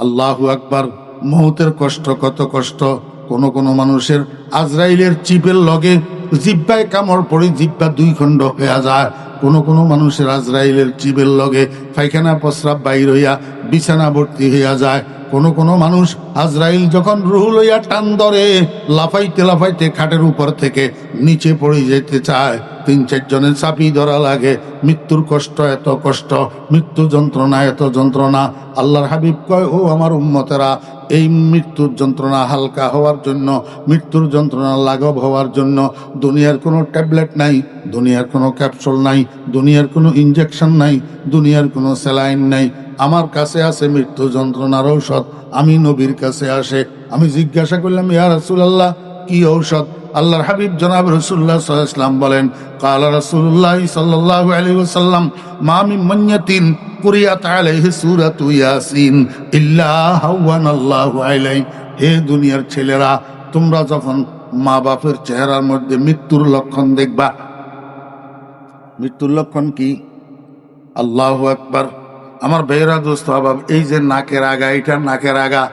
আল্লাহু আকবার। মৌতের কষ্ট কত কষ্ট। কোন কোন মানুষের আজরাইলের চিপের লগে জিব্বায় কামড় পড়ে জিব্বা দুই খণ্ড হয়ে যায়। কোন কোন মানুষের আজরাইলের চিপের লগে পায়খানা প্রস্রাব বাইর হইয়া বিছানা ভর্তি হইয়া যায়। কোন কোন মানুষ আজরাইল যখন রুহ লইয়া টান ধরে লাফাইতে লাফাইতে খাটের উপর থেকে নিচে পড়ে যেতে চায়, 3-4 জনের চাপি ধরা লাগে। মৃত্যুর কষ্ট এত কষ্ট, মৃত্যু যন্ত্রণা এত যন্ত্রণা। আল্লাহর হাবিব কয়, ও আমার উম্মতেরা, এই মৃত্যুর যন্ত্রণা হালকা হওয়ার জন্য, মৃত্যুর যন্ত্রণা লাঘব হওয়ার জন্য দুনিয়ার কোনো ট্যাবলেট নাই, দুনিয়ার কোনো ক্যাপসুল নাই, দুনিয়ার কোনো ইনজেকশন নাই, দুনিয়ার কোনো স্যালাইন নাই। আমার কাছে আছে মৃত্যু যন্ত্রণার ঔষধ। আমি নবীর কাছে আসে, আমি জিজ্ঞাসা করলাম, ইয়া রাসূলুল্লাহ, কি ঔষধ? আল্লাহর হাবিব জনাব রাসূলুল্লাহ সাল্লাল্লাহু আলাইহি ওয়াসাল্লাম বলেন, ক্বালা রাসূলুল্লাহ সাল্লাল্লাহু আলাইহি ওয়াসাল্লাম, মা মিন মাইয়াতিন কুরিয়াত আলাইহি সূরাতু ইয়াসিন ইল্লা হাওয়ানাল্লাহু আলাইহি। হে দুনিয়ার ছেলেরা, তোমরা যখন মা বাপের চেহারার মধ্যে মৃত্যুর লক্ষণ দেখবা, মৃত্যুর লক্ষণ কি? আল্লাহু আকবার। আমার ভাইয়েরা, দোস্ত আবাব, এই যে নাকের আগা, এটা নাকের আগা,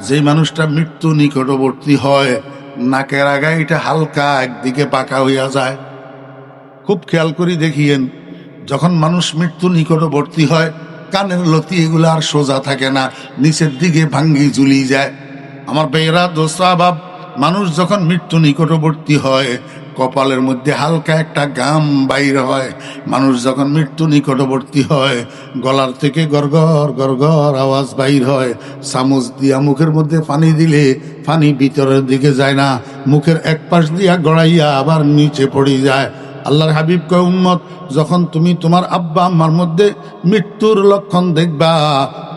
যে মানুষটা মৃত্যু নিকটবর্তী হয়, নাকের আগা এটা হালকা একদিকে পাকা হইয়া যায়। খুব খেয়াল করি দেখিয়েন, যখন মানুষ মৃত্যু নিকটবর্তী হয়, কানের লতি এগুলো আর সোজা থাকে না, নিচের দিকে ভাঙ্গি ঝুলি যায়। আমার ভাইয়েরা, দোস্ত আবাব, মানুষ যখন মৃত্যু নিকটবর্তী হয়, কপালের মধ্যে হালকা একটা গাম বাইর হয়। মানুষ যখন মৃত্যু নিকটবর্তী হয়, গলার থেকে গরগর গরগর আওয়াজ বাইর হয়। চামচ দিয়া মুখের মধ্যে পানি দিলে পানি ভিতরের দিকে যায় না, মুখের এক পাশ দিয়া গড়াইয়া আবার নিচে পড়ে যায়। আল্লাহর হাবিব কয়, উম্মত, যখন তুমি তোমার আব্বা আম্মার মধ্যে মৃত্যুর লক্ষণ দেখবা,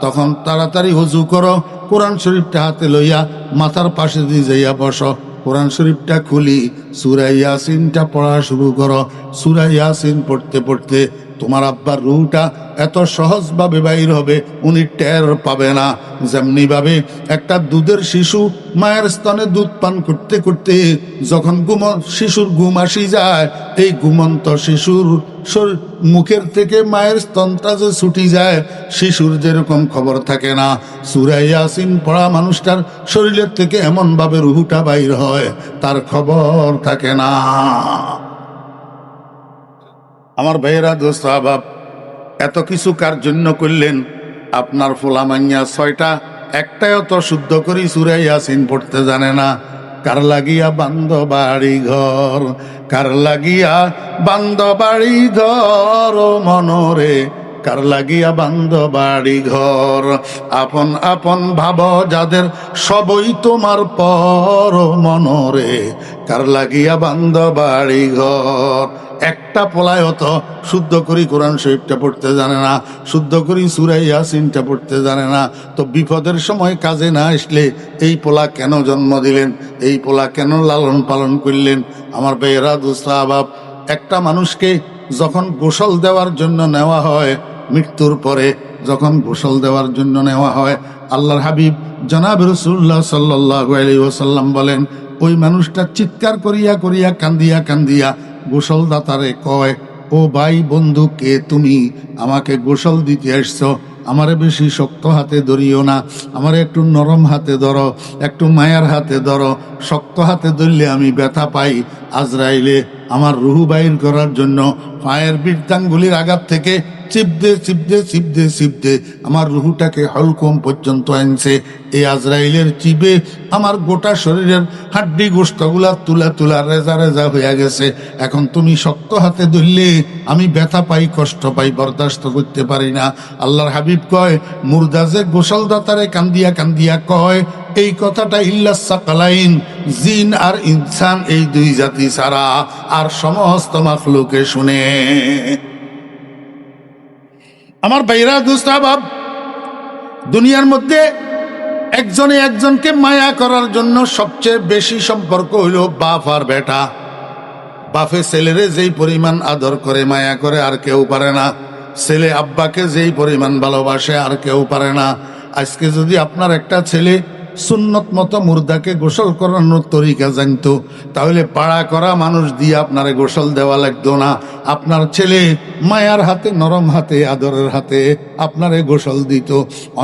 তখন তাড়াতাড়ি ওযু করো, কোরআন শরীফটা হাতে লইয়া মাথার পাশে দিয়ে যাইয়া বসো, কোরআন শরীফটা খুলি সূরা ইয়াসিনটা পড়া শুরু করো। সূরা ইয়াসিন পড়তে পড়তে তোমার আব্বার রুহটা এত সহজভাবে বাইর হবে, উনি টের পাবে না। যেমনি ভাবে একটা দুধের শিশু মায়ের স্তনে দুধ পান করতে করতে যখন শিশুর ঘুম আসি যায়, এই ঘুমন্ত শিশুর মুখের থেকে মায়ের স্তনটা যে ছুটি যায়, শিশুর যেরকম খবর থাকে না, সূরা ইয়াসিন পড়া মানুষটার শরীরের থেকে এমন ভাবে রুহটা বাইর হয়, তার খবর থাকে না। আমার ভাইয়েরা, দোস্ত আহবাব, এত কিছু কার জন্য করলেন? আপনার ফোলামাইয়া 6টা, একটাও তো শুদ্ধ করি সূরা ইয়াসিন পড়তে জানে না। কার লাগিয়া বান্দ বাড়ি ঘর, কার লাগিয়া বান্দ বাড়ি ঘর মনরে, কার লাগিয়া বান্দ বাড়ি ঘর। আপন আপন ভাব যাদের, সবই তোমার পর মনরে, কার লাগিয়া বান্দ বাড়ি ঘর। একটা পোলায় তো শুদ্ধ করি কোরআন শরীফটা পড়তে জানে না, শুদ্ধ করি সূরা ইয়াসিনটা পড়তে জানে না, তো বিপদের সময় কাজে না আসলে এই পোলা কেন জন্ম দিলেন? এই পোলা কেন লালন পালন করলেন? আমার ভাইয়েরা, দোস্ত আহবাব, একটা মানুষকে যখন গোসল দেওয়ার জন্য নেওয়া হয়, মৃত্যুর পরে যখন গোসল দেওয়ার জন্য নেওয়া হয়, আল্লাহর হাবিব জনাব রাসূলুল্লাহ সাল্লাল্লাহু আলাইহি ওয়াসাল্লাম বলেন, ওই মানুষটা চিৎকার করিয়া করিয়া কান্দিয়া কান্দিয়া গোসল দাতারে কয়, ও ভাই বন্ধু, কে তুমি? আমাকে গোসল দিতে আসছো, আমারে বেশি শক্ত হাতে ধরিও না, আমারে একটু নরম হাতে ধরো, একটু মায়ার হাতে ধরো। শক্ত হাতে ধরলে আমি ব্যথা পাই। আজরাইলে আমার রুহু বাইর করার জন্য পায়ের বৃদ্ধাঙ্গুলির আঘাত থেকে চিপদে চিপদে চিপদে চিপদে আমার রুহুটাকে হলকম পর্যন্ত আনছে। এই আজরাইলের চিপে আমার গোটা শরীরের হাড্ডি গোশতগুলা তুলা তুলা রেজা রেজা হইয়া গেছে। এখন তুমি শক্ত হাতে ধরলে আমি ব্যথা পাই, কষ্ট পাই, বরদাস্ত করতে পারি না। আল্লাহর হাবিব কয়, মুর্দা যে গোসল দাতারে কান্দিয়া কান্দিয়া কয়, এই কথাটা ইল্লাস সাকালাইন, জিন আর ইনসান, এই দুই জাতি ছাড়া আর সমস্ত মাখলুকে শুনে। আমার ভাইরা, দোস্ত আহবাব, দুনিয়ার মধ্যে একজনে একজনকে মায়া করার জন্য সবচেয়ে বেশি সম্পর্ক হইল বাপ আর বেটা। বাপে ছেলেরে যেই পরিমাণ আদর করে মায়া করে আর কেউ পারে না, ছেলে আব্বাকে যেই পরিমাণ ভালোবাসে আর কেউ পারে না। আজকে যদি আপনার একটা ছেলে সুন্নত মতো মুর্দাকে গোসল করানোর তরিকা জানতো, তাহলে পাড়া করা মানুষ দিয়ে আপনারে গোসল দেওয়া লাগতো না। আপনার ছেলে মায়ার হাতে, নরম হাতে, আদরের হাতে আপনারে গোসল দিত।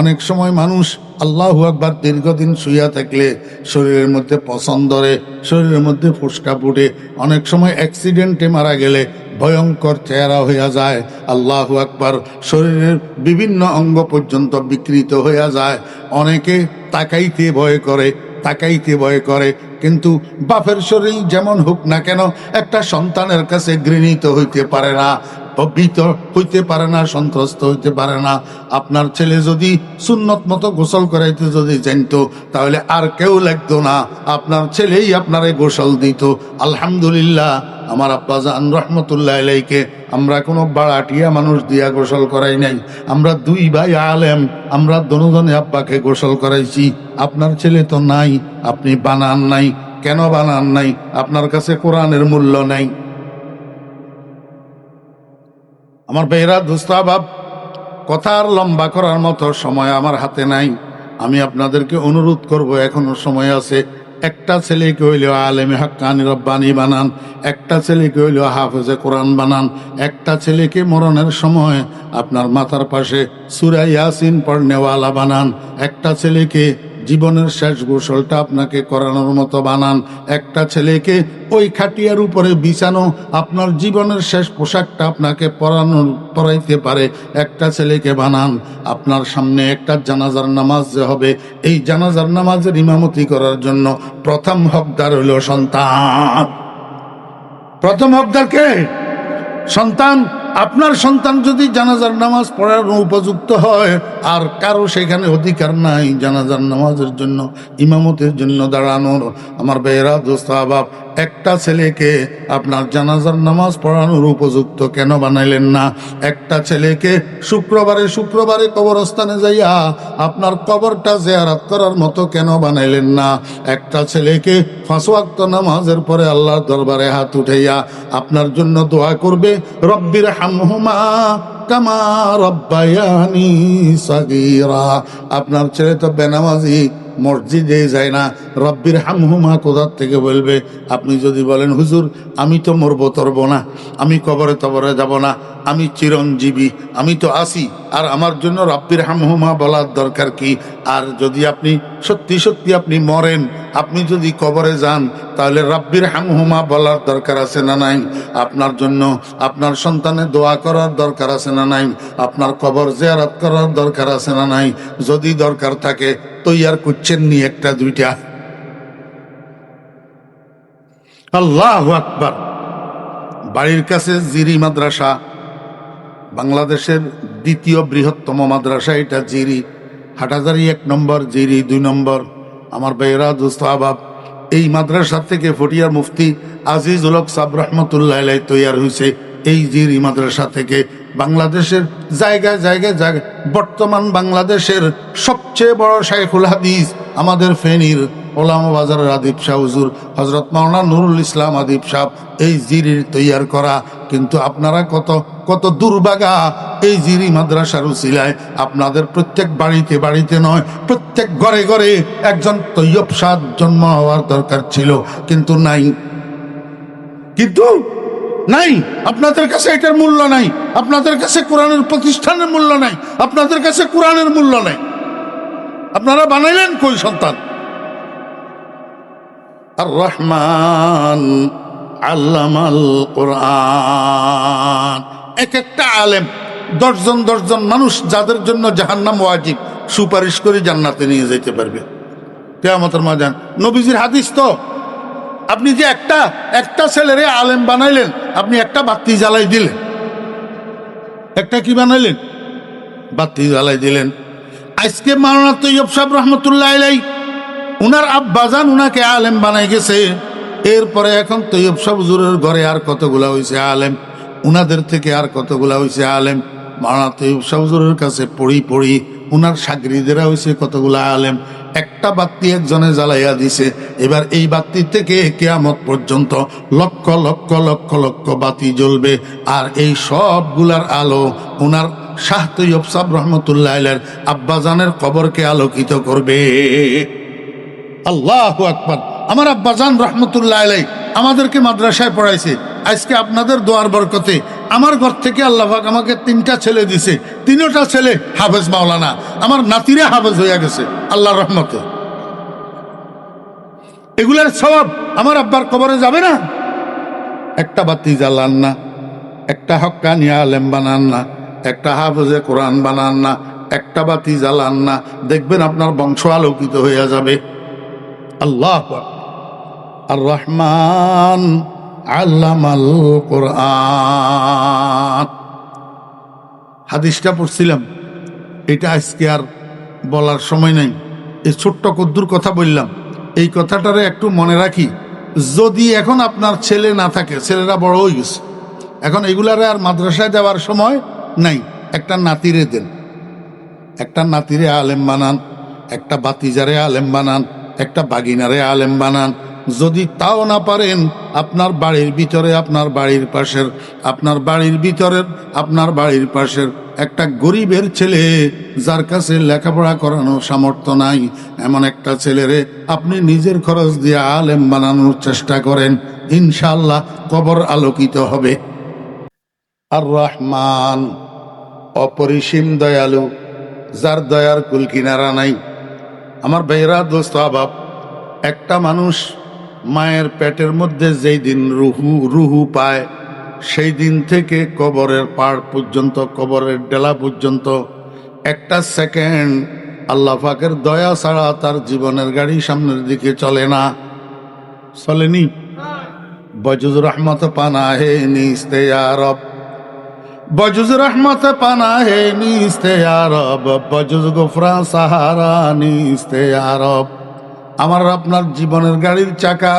অনেক সময় মানুষ আল্লাহু আকবার দীর্ঘদিন শুইয়া থাকলে শরীরের মধ্যে পছন্দ ধরে, শরীরের মধ্যে ফুসকা ফুটে, অনেক সময় অ্যাক্সিডেন্টে মারা গেলে ভয়ঙ্কর চেহারা হইয়া যায়। আল্লাহু আকবার, শরীরের বিভিন্ন অঙ্গ পর্যন্ত বিকৃত হইয়া যায়। অনেকে তাকাইতে ভয় করে, তাকাইতে ভয় করে, কিন্তু বাপের শরীর যেমন হোক না কেন একটা সন্তানের কাছে ঘৃণিত হইতে পারে না, ভীত হইতে পারে না, সন্ত্রস্ত হইতে পারে না। আপনার ছেলে যদি সুন্নত মতো গোসল করাইতে যদি জানতো, তাহলে আর কেউ লাগতো না, আপনার ছেলেই আপনারে গোসল দিত। আলহামদুলিল্লাহ, আমার আব্বাজান রহমতুল্লাহ আলাইকে আমরা কোনো বাড়াটিয়া মানুষ দিয়া গোসল করাই নাই। আমরা দুই ভাই আলেম, আমরা দনোজনে আব্বাকে গোসল করাইছি। আপনার ছেলে তো নাই, আপনি বানান নাই। কেন বানান নাই? আপনার কাছে কোরআনের মূল্য নাই। আমার বেহরা দুস্তাবাব, কথা আর লম্বা করার মতো সময় আমার হাতে নাই। আমি আপনাদেরকে অনুরোধ করব, এখনো সময় আছে। একটা ছেলেকে হইলেও আলেমে হাক্কানি রব্বানি বানান, একটা ছেলেকে হইলেও হাফেজে কোরআন বানান, একটা ছেলেকে মরণের সময় আপনার মাথার পাশে সূরা ইয়াসিন পড়নেওয়ালা বানান, একটা ছেলেকে জীবনের শেষ গোসলটা আপনাকে করানোর মতো বানান, একটা ছেলেকে ওই খাটিয়ার উপরে বিছানো আপনার জীবনের শেষ পোশাকটা আপনাকে পরাইতে পারে একটা ছেলেকে বানান। আপনার সামনে একটা জানাজার নামাজ যে হবে, এই জানাজার নামাজের ইমামতি করার জন্য প্রথম হকদার হইল সন্তান। প্রথম হকদার কে? সন্তান। আপনার সন্তান যদি জানাজার নামাজ পড়ার উপযুক্ত হয়, আর কারো সেখানে অধিকার নাই জানাজার নামাজের জন্য, ইমামতের জন্য দাঁড়ানোর। আমার বেহরা দোস্ত আহবাব, একটা ছেলেকে আপনার জানাজার নামাজ পড়ানোর উপযুক্ত কেন বানাইলেন না? একটা ছেলেকে শুক্রবারে শুক্রবারে কবরস্থানে যাইয়া আপনার কবরটা জিয়ারত করার মতো কেন বানাইলেন না? একটা ছেলেকে 5 ওয়াক্ত নামাজের পরে আল্লাহর দরবারে হাত উঠাইয়া আপনার জন্য দোয়া করবে, রব্বির হামহুমা কামা রব্বায়ানি সাগীরা। আপনার ছেলে তো বেনামাজি, মসজিদে যায় না, রব্বির হামহুমা কোথার থেকে বলবে? আপনি যদি বলেন, হুজুর আমি তো মরবো তরবো না, আমি কবরে তবরে যাব না, আমি চিরঞ্জীবী, আমি তো আসি, আর আমার জন্য রব্বির হামহুমা বলার দরকার কি? আর যদি আপনি সত্যি সত্যি আপনি মরেন, আপনি যদি কবরে যান, তাহলে রব্বির হামহুমা বলার দরকার আছে না নাই? আপনার জন্য আপনার সন্তানের দোয়া করার দরকার আছে না নাই? আপনার কবর জিয়ারত করার দরকার আছে না নাই? যদি দরকার থাকে তৈয়ার করছেন নি একটা দুইটা? আল্লাহু আকবার। বাড়ির কাছে জিরি মাদ্রাসা, বাংলাদেশের দ্বিতীয় বৃহত্তম মাদ্রাসা এটা জিরি। হাটাজারি 1 নম্বর, জিরি 2 নম্বর। আমার ভাইয়েরা দোস্ত আহবাব, এই মাদ্রাসা থেকে ফটিয়ার মুফতি আজিজুল হক সাহেব রহমতুল্লাহ আলাইহি তৈয়ার হয়েছে এই জিরি মাদ্রাসা থেকে। বাংলাদেশের জায়গায় জায়গায় জায়গায় বর্তমান বাংলাদেশের সবচেয়ে বড় শাইখুল হাদিস আমাদের ফেনীর ওলামা বাজারের আদিব শাহ হুজুর হজরত মাওলানা নুরুল ইসলাম আদিব সাহেব এই জিরির তৈয়ার করা। কিন্তু আপনারা কত কত দুর্ভাগা, এই জিরি মাদ্রাসার উসিলায় আপনাদের প্রত্যেক বাড়িতে বাড়িতে নয়, প্রত্যেক ঘরে ঘরে একজন তৈয়ব সাহ জন্ম হওয়ার দরকার ছিল, কিন্তু নাই, কিন্তু নাই। আপনাদের কাছে এটার মূল্য নাই, আপনাদের কাছে কোরআনের প্রতিষ্ঠানের মূল্য নাই, আপনাদের কাছে কোরআনের মূল্য নাই। আপনারা বানাইলেন কই সন্তান? আর রহমান আল্লামাল কোরআন। এক একটা আলেম 10 জন 10 জন মানুষ যাদের জন্য জাহান্নাম ওয়াজিব, সুপারিশ করে জান্নাতে নিয়ে যেতে পারবে কিয়ামতের ময়দান। নবীজির হাদিস তো। আপনি যে একটা ছেলেরে আলেম বানাইলেন, আপনি একটা বাতি জ্বালাই দিলেন, একটা কি বানাইলেন? বাতি জ্বালাই দিলেন। আজকে মাওলানা তৈয়ব সাহেব রহমতুল্লাহ আলাইহি উনার আব্বাজান উনাকে আলেম বানাই গেছে। এরপরে এখন তৈয়ব সাহেব হুজুরের ঘরে আর কতগুলা হয়েছে আলেম, উনাদের থেকে আর কতগুলা হয়েছে আলেম। মাওলানা তৈয়ব সাহেব হুজুরের কাছে পড়ি পড়ি উনার সাগরিদেরা হয়েছে কতগুলা আলেম। একটা বাতি একজনে জ্বালাইয়া দিছে। এবার এই বাতি থেকে কিয়ামত পর্যন্ত লক্ষ লক্ষ লক্ষ লক্ষ বাতি জ্বলবে, আর এই সবগুলার আলো উনার শাহ তৈয়ব সাহেব রহমতুল্লাহ আলাইহির আব্বাজানের কবরকে আলোকিত করবে। আল্লাহু আকবার। আমার আব্বাজান রহমতুল্লাহ আলাই আমাদেরকে মাদ্রাসায় পড়াইছে। আজকে আপনাদের দোয়ার বরকতে আমার ঘর থেকে আল্লাহ পাক আমাকে 3টা ছেলে দিছে, 3টা ছেলে হাফেজ মাওলানা। আমার নাতিরা হাফেজ হইয়া গেছে আল্লাহর রহমতে। এগুলার সওয়াব আমার আব্বার কবরে যাবে না? একটা বাতি জ্বালান না, একটা হক্কানি আলেম বানান না, একটা হাফেজে কোরআন বানান না, একটা বাতি জ্বালান না, দেখবেন আপনার বংশ আলোকিত হইয়া যাবে। আল্লাহ আর রহমান আল্লামাল কোরআন। হাদিসটা পড়ছিলাম, এটা আজকে আর বলার সময় নাই। এই ছোট্ট কদ্দুর কথা বললাম, এই কথাটারে একটু মনে রাখি। যদি এখন আপনার ছেলে না থাকে, ছেলেরা বড় হয়ে গেছে, এখন এগুলারে আর মাদ্রাসায় দেওয়ার সময় নাই, একটা নাতিরে দেন, একটা নাতিরে আলেম বানান, একটা বাতিজারে আলেম বানান, একটা বাগিনারে আলেম বানান। যদি তাও না পারেন, আপনার বাড়ির ভিতরে, আপনার বাড়ির পাশের, আপনার বাড়ির ভিতরের, আপনার বাড়ির পাশের একটা গরিবের ছেলে, যার কাছে লেখাপড়া করানোর সামর্থ্য নাই, এমন একটা ছেলেরে আপনি নিজের খরচ দিয়ে আলেম বানানোর চেষ্টা করেন, ইনশাআল্লাহ কবর আলোকিত হবে। আর রহমান অপরিসীম দয়ালু, যার দয়ার কুল কিনারা নাই। আমার ভাইরা, দোস্ত আবাব, একটা মানুষ মায়ের পেটের মধ্যে যেই দিন রুহু পায়, সেই দিন থেকে কবরের পাড় পর্যন্ত, কবরের ডেলা পর্যন্ত একটা সেকেন্ড আল্লাহ পাকের দয়া ছাড়া তার জীবনের গাড়ি সামনের দিকে চলে না। চলেনি? বজুজ রহমত পানা হে নিস্তে আরব, বজুজ রহমত পানা হে নিস্তে আরব, বজুজ গোফরা সাহারা নিস্তে আরব। আমার আপনার জীবনের গাড়ির চাকা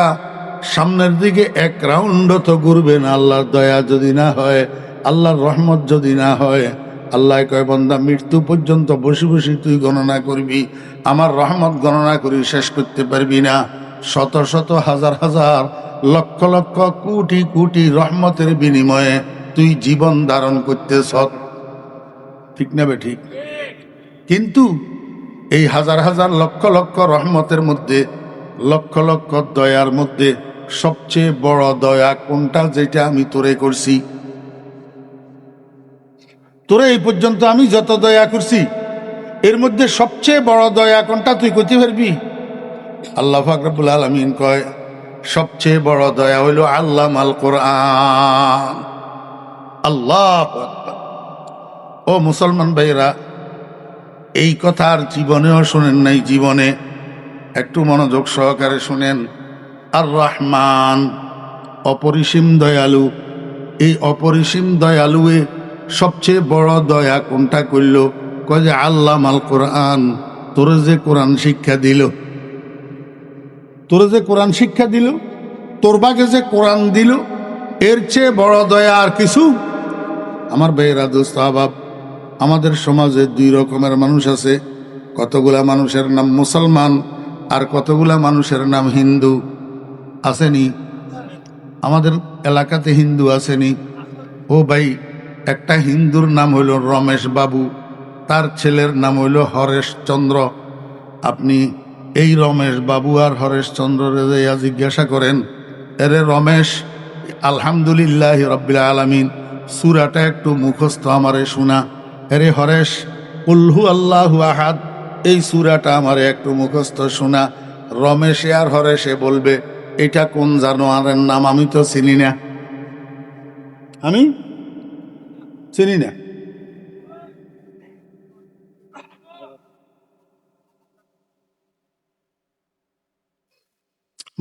সামনের দিকে এক রাউন্ড তো ঘুরবে না, আল্লাহর দয়া যদি না হয়, আল্লাহর রহমত যদি না হয়। আল্লাহ কয়, বান্দা মৃত্যু পর্যন্ত বসে বসে তুই গণনা করবি, আমার রহমত গণনা করি শেষ করতে পারবি না। শত শত হাজার হাজার লক্ষ লক্ষ কোটি কোটি রহমতের বিনিময়ে তুই জীবন ধারণ করতেছ, ঠিক না বে ঠিক? কিন্তু এই হাজার হাজার লক্ষ লক্ষ রহমতের মধ্যে, লক্ষ লক্ষ দয়ার মধ্যে সবচেয়ে বড় দয়া কোনটা, যেটা আমি তোরে করছি? তোরে এই পর্যন্ত আমি যত দয়া করছি, এর মধ্যে সবচেয়ে বড় দয়া কোনটা তুই করতে পারবি? আল্লাহ পাক রব্বুল আলামিন কয়, সবচেয়ে বড় দয়া হইল আল্লামাল কোরআন। আল্লাহু আকবার। ও মুসলমান ভাইরা, এই কথা আর জীবনেও শোনেন নাই, জীবনে একটু মনোযোগ সহকারে শুনেন। আর রহমান অপরিসীম দয়ালু, এই অপরিসীম দয়ালুয়ে সবচেয়ে বড় দয়া কোনটা করল? কয় যে আল্লামাল কোরআন, তোরে যে কোরআন শিক্ষা দিল, তোরে যে কোরআন শিক্ষা দিল, তোর বাগে যে কোরআন দিল, এর চেয়ে বড় দয়া আর কিছু? আমার ভাইয়েরা, দোস্ত আহবাব, আমাদের সমাজে 2 রকমের মানুষ আছে। কতগুলা মানুষের নাম মুসলমান, আর কতগুলা মানুষের নাম হিন্দু। আসেনি? আমাদের এলাকাতে হিন্দু আসেনি? ও ভাই, একটা হিন্দুর নাম হইল রমেশ বাবু, তার ছেলের নাম হইল হরেশ চন্দ্র। আপনি এই রমেশ বাবু আর হরেশ চন্দ্ররে যাইয়া জিজ্ঞাসা করেন, এরে রমেশ, আলহামদুলিল্লাহ রাব্বিল আলামিন সূরাটা একটু মুখস্থ আমারে শোনা। এরে হরেশ, কুলহু আল্লাহু আহাদ, এই সূরাটা আমারে একটু মুখস্থ শোনা। রমেশে আর হরেশে বলবে, এটা কোন জানোয়ারের নাম? আমি তো চিনি না, আমি চিনি না।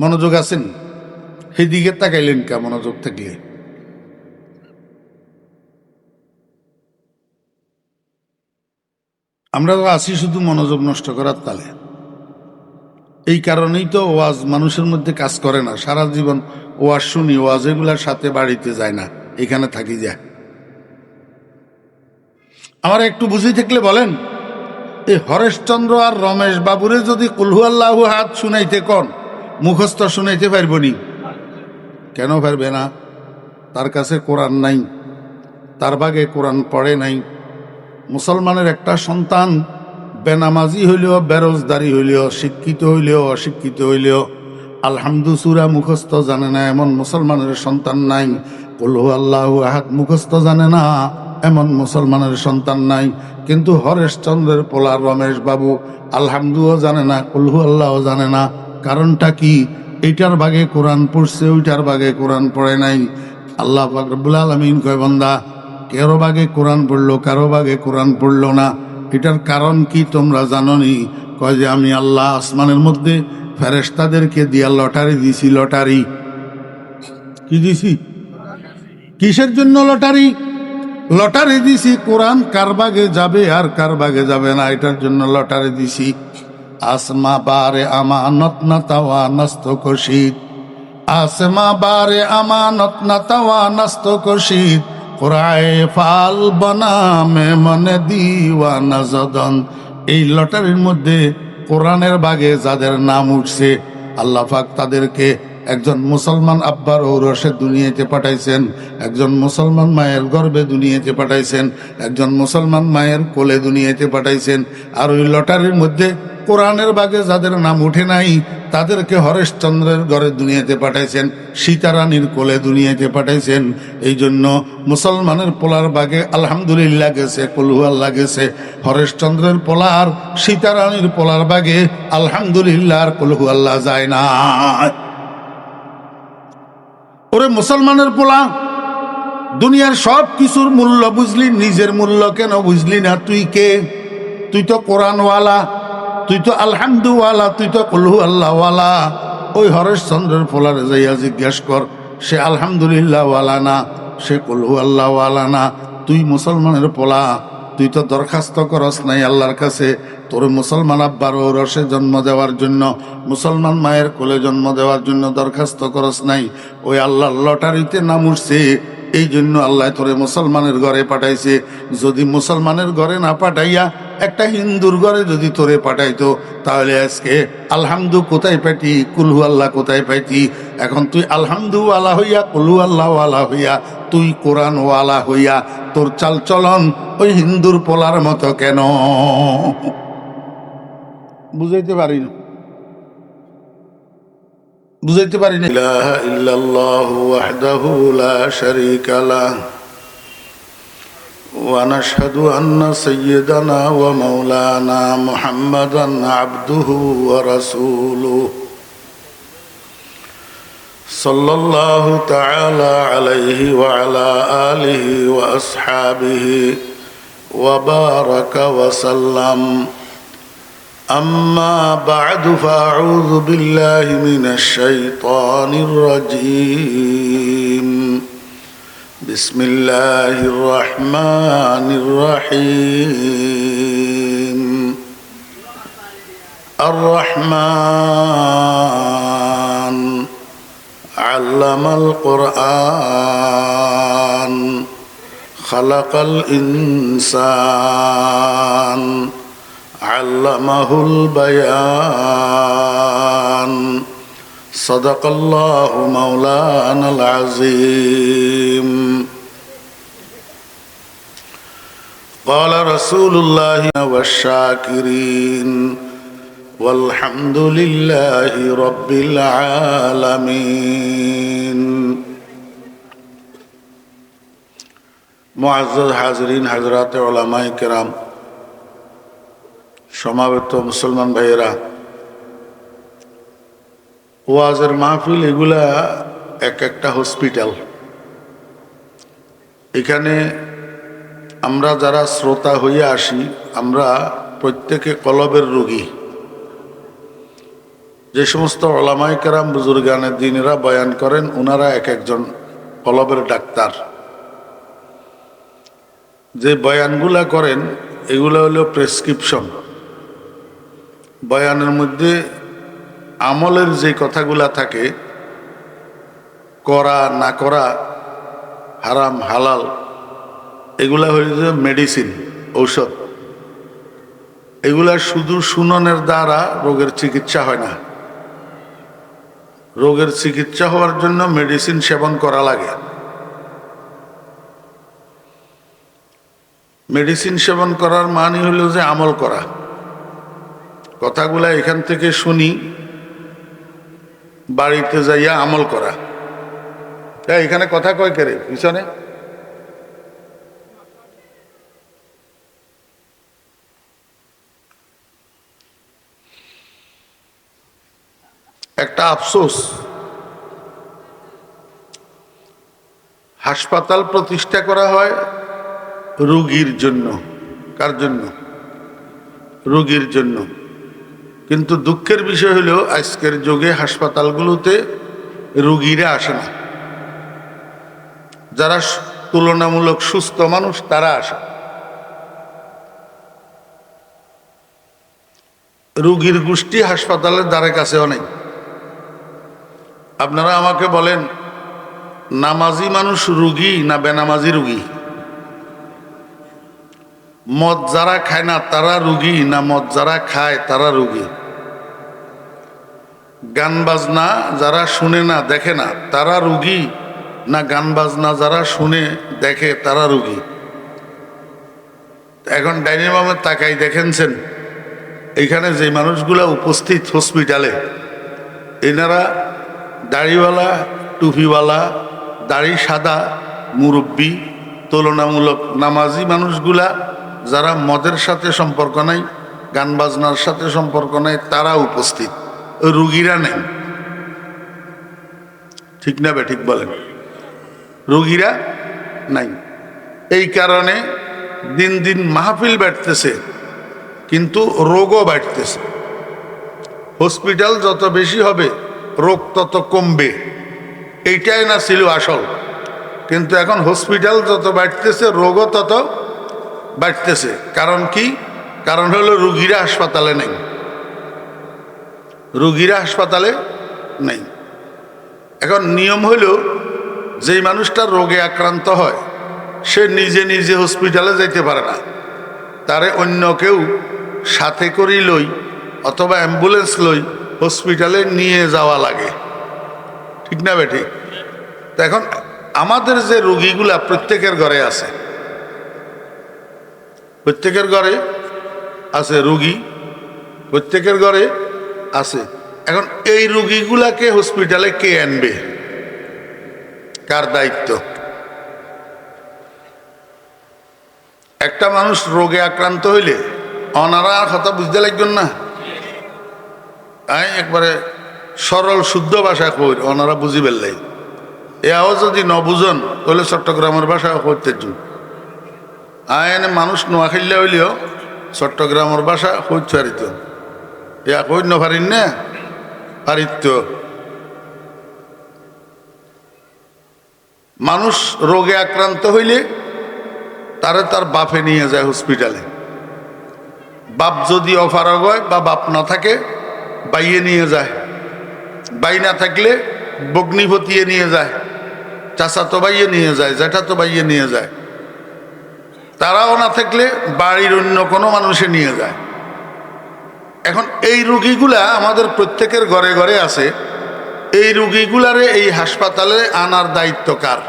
মনোযোগ আছেন? সেদিকে তাকাইলেন কা? মনোযোগ থাকলে আমরা তো আছি শুধু মনোযোগ নষ্ট করার তালে। এই কারণেই তো ওয়াজ মানুষের মধ্যে কাজ করে না। সারা জীবন ওয়াজ শুনি, ওয়াজ এগুলার সাথে বাড়িতে যায় না, এখানে থাকি যায়। আমার একটু বুঝে থাকলে বলেন, এই হরেশচন্দ্র আর রমেশ বাবুরে যদি কুলহু আল্লাহু আহাদ শুনাইতে কোন, মুখস্থ শুনাইতে পারব নি? কেন পারবে না? তার কাছে কোরআন নাই, তার ভাগে কোরআন পড়ে নাই। মুসলমানের একটা সন্তান বেনামাজি হইলেও, বেরোজগারি হইলেও, শিক্ষিত হইলেও, অশিক্ষিত হইলেও আলহামদু সূরা মুখস্থ জানে না এমন মুসলমানের সন্তান নাই। কুল হু আল্লাহু আহাদ মুখস্থ জানে না এমন মুসলমানের সন্তান নাই। কিন্তু হরেশচন্দ্রের পোলা রমেশ বাবু আলহামদুও জানে না, কুল হু আল্লাহও জানে না। কারণটা কি? এইটার ভাগে কোরআন পড়ছে, ওইটার ভাগে কোরআন পড়ে নাই। আল্লাহ পাক রব্বুল আলামিন কয়, বান্দা কারো ভাগে কোরআন পড়লো, কারো ভাগে কোরআন পড়লো না। এটার কারণ কি তোমরা জানো নি? কয় যে আমি আল্লাহ আসমানের মধ্যে ফেরেশতাদেরকে দিয়া লটারি দিছি। লটারি কি দিছি? কিসের জন্য লটারি? লটারি দিছি কোরআন কার ভাগে যাবে আর কার ভাগে যাবে না, এটার জন্য লটারি দিছি। আসমা বারে আমানত না তাওয়া নস্ত কশিদ, আসমা বারে আমানত না তাওয়া নস্ত কশিদ, কোরআয়ে ফাল বনা মে মনে দিওয়ানা জদন। এই লটারির মধ্যে কোরআনের ভাগে যাদের নাম উঠছে আল্লাহ পাক তাদেরকে একজন মুসলমান আব্বার ঔরসে দুনিয়াতে পাঠাইছেন, একজন মুসলমান মায়ের গর্ভে দুনিয়াতে পাঠাইছেন, একজন মুসলমান মায়ের কোলে দুনিয়াতে পাঠাইছেন। আর ওই লটারির মধ্যে কোরআনের ভাগে যাদের নাম উঠে নাই তাদেরকে হরেশচন্দ্রের ঘরে দুনিয়াতে পাঠাইছেন, সীতারানীর কোলে দুনিয়াতে পাঠাইছেন। এই জন্য মুসলমানের পোলার ভাগে আলহামদুলিল্লাহ গেছে, কুল হু আল্লাহ গেছে। হরেশচন্দ্রের পোলার, সীতারানীর পোলার ভাগে আলহামদুলিল্লাহ আর কুল হু আল্লাহ যায় না। ওরে মুসলমানের পোলা, দুনিয়ার সব কিছুর মূল্য বুঝলি, নিজের মূল্য কেন বুঝলি না? তুই কে? তুই তো কোরআনওয়ালা, তুই তো আলহামদুওয়ালা, তুই তো কুল হু আল্লাহওয়ালা। ওই হরেশচন্দ্রের পোলারে যাইয়া জিজ্ঞেস কর, সে আলহামদুলিল্লাহ ওয়ালা না, সে কুল হু আল্লাহওয়ালা না। তুই মুসলমানের পোলা, তুই তো দরখাস্ত করস নাই আল্লাহর কাছে তোর মুসলমান আব্বার ঔরসে জন্ম দেওয়ার জন্য, মুসলমান মায়ের কোলে জন্ম দেওয়ার জন্য দরখাস্ত করস নাই। ওই আল্লাহর লটারিতে নাম উঠছে, এই জন্য আল্লাহ তোরে মুসলমানের ঘরে পাঠাইছে। যদি মুসলমানের ঘরে না পাঠাইয়া একটা হিন্দুর ঘরে যদি তোরে পাঠাইতো, তাহলে আজকে আলহামদু কোথায় পাইতি, কুলহু আল্লাহ কোথায় পাইতি? এখন তুই আলহামদুওয়ালা হইয়া, কুলহু আল্লাহওয়ালা হইয়া, তুই কোরআনওয়ালা হইয়া তোর চাল চলন ওই হিন্দুর পোলার মতো কেন? বুঝাইতে পারি না, বুঝাইতে পারি না। ইলাহা ইল্লাল্লাহু ওয়াহদাহু লা শারীকা লাহ ওয়া নাশহাদু আন্না সাইয়্যিদানা ওয়া মাওলানা মুহাম্মাদান আবদুহু ওয়া রাসূলুহু সাল্লাল্লাহু তাআলা আলাইহি ওয়া আলা আলিহি ওয়া আসহাবিহি ওয়া বারাকা ওয়া সাল্লাম। أما بعد فأعوذ بالله من الشيطان الرجيم. بسم الله الرحمن الرحيم. الرحمن علم القرآن خلق الإنسان علمه البيان صدق الله مولانا العظيم. قال رسول الله والشاكرين والحمد لله رب العالمين. মুআজ্জাজ হাজরিন, হযরত উলামায়ে কেরাম, সমাবেত মুসলমান ভাইয়েরা, ওয়াজের মাহফিল এগুলা এক একটা হসপিটাল। এখানে আমরা যারা শ্রোতা হইয়া আসি, আমরা প্রত্যেকে কলবের রোগী। যে সমস্ত উলামায়ে কেরাম বুজুর্গানে দ্বীনেরা বয়ান করেন, ওনারা এক একজন কলবের ডাক্তার। যে বয়ানগুলা করেন এগুলো হলো প্রেসক্রিপশন। বয়ানের মধ্যে আমলের যে কথাগুলা থাকে, করা না করা, হারাম হালাল, এগুলা হইল মেডিসিন, ঔষধ। এগুলা শুধু শুননের দ্বারা রোগের চিকিৎসা হয় না। রোগের চিকিৎসা হওয়ার জন্য মেডিসিন সেবন করা লাগে। মেডিসিন সেবন করার মানে হলো যে আমল করা। কথাগুলা এখান থেকে শুনি, বাড়িতে যাইয়া আমল করা। এখানে কথা কয় করে পিছনে? একটা আফসোস, হাসপাতাল প্রতিষ্ঠা করা হয় রোগীর জন্য। কার জন্য? রোগীর জন্য। কিন্তু দুঃখের বিষয় হলো আজকের যুগে হাসপাতালগুলোতে রোগীরা আসে না। যারা তুলনামূলক সুস্থ মানুষ তারা আসে। রোগীর গোষ্ঠী হাসপাতালের দ্বারে কাছে অনেক। আপনারা আমাকে বলেন, নামাজি মানুষ রোগী না বেনামাজি রোগী? মদ যারা খায় না তারা রোগী না মদ যারা খায় তারা রোগী? গান বাজনা যারা শুনে না দেখে না তারা রোগী না গান বাজনা যারা শুনে দেখে তারা রোগী? এখন ডাইনিং রুমে তাকাই দেখেনছেন, এখানে যে মানুষগুলা উপস্থিত হসপিটালে, এনারা দাড়িওয়ালা, টুপিওয়ালা, দাড়ি সাদা, মুরব্বী, তুলনামূলক নামাজি মানুষগুলা যারা মদের সাথে সম্পর্ক নাই, গান বাজনার সাথে সম্পর্ক নাই, তারা উপস্থিত, রুগীরা নেই। ঠিক না বে ঠিক বলেন? রুগীরা নাই। এই কারণে দিন দিন মাহফিল বাড়তেছে কিন্তু রোগও বাড়তেছে। হসপিটাল যত বেশি হবে রোগ তত কমবে, এইটাই না ছিল আসল। কিন্তু এখন হসপিটাল যত বাড়তেছে রোগও তত বাড়তেছে। কারণ কি? কারণ হলো রুগীরা হাসপাতালে নেই। রুগীরা হাসপাতালে নেই। এখন নিয়ম হইল, যেই মানুষটা রোগে আক্রান্ত হয় সে নিজে নিজে হসপিটালে যাইতে পারে না, তারে অন্য কেউ সাথে করি লই অথবা অ্যাম্বুলেন্স লই হসপিটালে নিয়ে যাওয়া লাগে। ঠিক না বেঠিক? তো এখন আমাদের যে রোগীগুলা প্রত্যেকের ঘরে আছে, প্রত্যেকের ঘরে আছে রোগী, প্রত্যেকের ঘরে আছে। এখন এই রোগীগুলাকে হসপিটালে কে আনবে? কার দায়িত্ব? একটা মানুষ রোগে আক্রান্ত হইলে অনারা কথা বুঝতে লাগবেন না? একবারে সরল শুদ্ধ ভাষায় কই, ওনারা বুঝি পেললাই। এও যদি ন বুঝন তাহলে চট্টগ্রামের ভাষায় কইতে আইনে মানুষ নোয়া খেললে হইলেও চট্টগ্রামের ভাষা কইতে পারিত। ইয়া কই ন পারিন না? পারিত। মানুষ রোগে আক্রান্ত হইলে তারে তার বাপে নিয়ে যায় হসপিটালে। বাপ যদি অফারগ হয় বা বাপ না থাকে বাইয়ে নিয়ে যায়, বাই না থাকলে বগ্নিপতিয়ে নিয়ে যায়, চাচাতো বাইয়ে নিয়ে যায়, জ্যাঠাতো বাইয়ে নিয়ে যায়, তারাও না থাকলে বাড়ির অন্য কোনো মানুষে নিয়ে যায়। এখন এই রোগীগুলা আমাদের প্রত্যেকের ঘরে ঘরে আছে। এই রোগীগুলারে এই হাসপাতালে আনার দায়িত্ব কার?